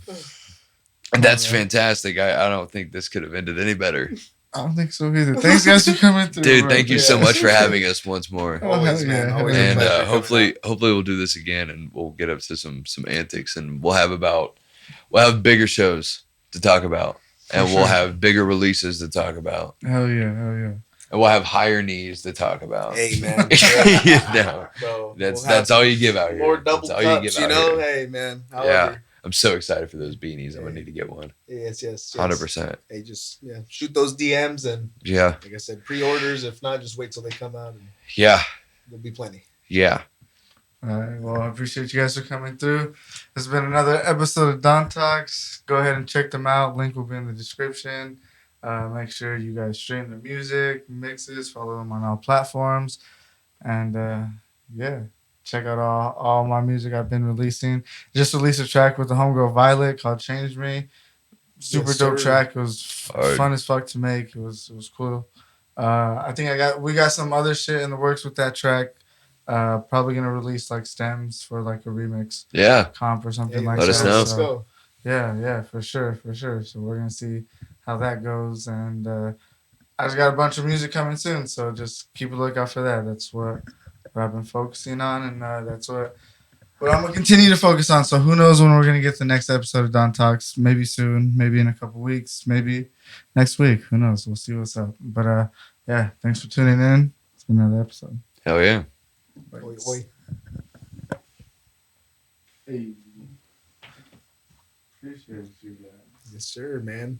And that's fantastic. I don't think this could have ended any better. I don't think so either. Thanks guys for coming through, Dude, bro. thank you so Yeah. much for having us once more. Oh, Always, hell man. yeah, Always hell a And pleasure. coming hopefully out. we'll do this again, and we'll get up to some antics, and we'll have bigger shows to talk about, and For we'll sure. have bigger releases to talk about, Hell yeah. and we'll have higher knees to talk about. Hey, man. You know, Bro, that's all you give out here. more double That's all you cups, give out you know? here. Hey, man. Yeah, However, I'm so excited for those beanies. I'm gonna need to get one. yes. 100%. Hey, just shoot those DMs and Yeah, like I said, pre-orders. If not, just wait till they come out and yeah, there'll be plenty. yeah. All right. Well, I appreciate you guys for coming through. This has been another episode of Don Talks. Go ahead and check them out. Link will be in the description. Make sure you guys stream their music, mixes, follow them on all platforms. And yeah, check out all my music I've been releasing. Just released a track with the homegirl Violet called Change Me. Super Yes, dope sir. track. It was Hard. fun as fuck to make. It was cool. I think we got some other shit in the works with that track. Probably gonna release like stems for like a remix Yeah, comp or something Hey, like let that. us know. Let's So, go. yeah, for sure. So we're gonna see how that goes, and I just got a bunch of music coming soon. So just keep a lookout for that. That's what I've been focusing on, and that's what I'm gonna continue to focus on. So who knows when we're gonna get the next episode of Don Talks? Maybe soon, maybe in a couple weeks, maybe next week. Who knows? We'll see what's up. But yeah, thanks for tuning in. It's been another episode. hell yeah. Oi. Hey. Appreciate you guys. Yes, sir, man.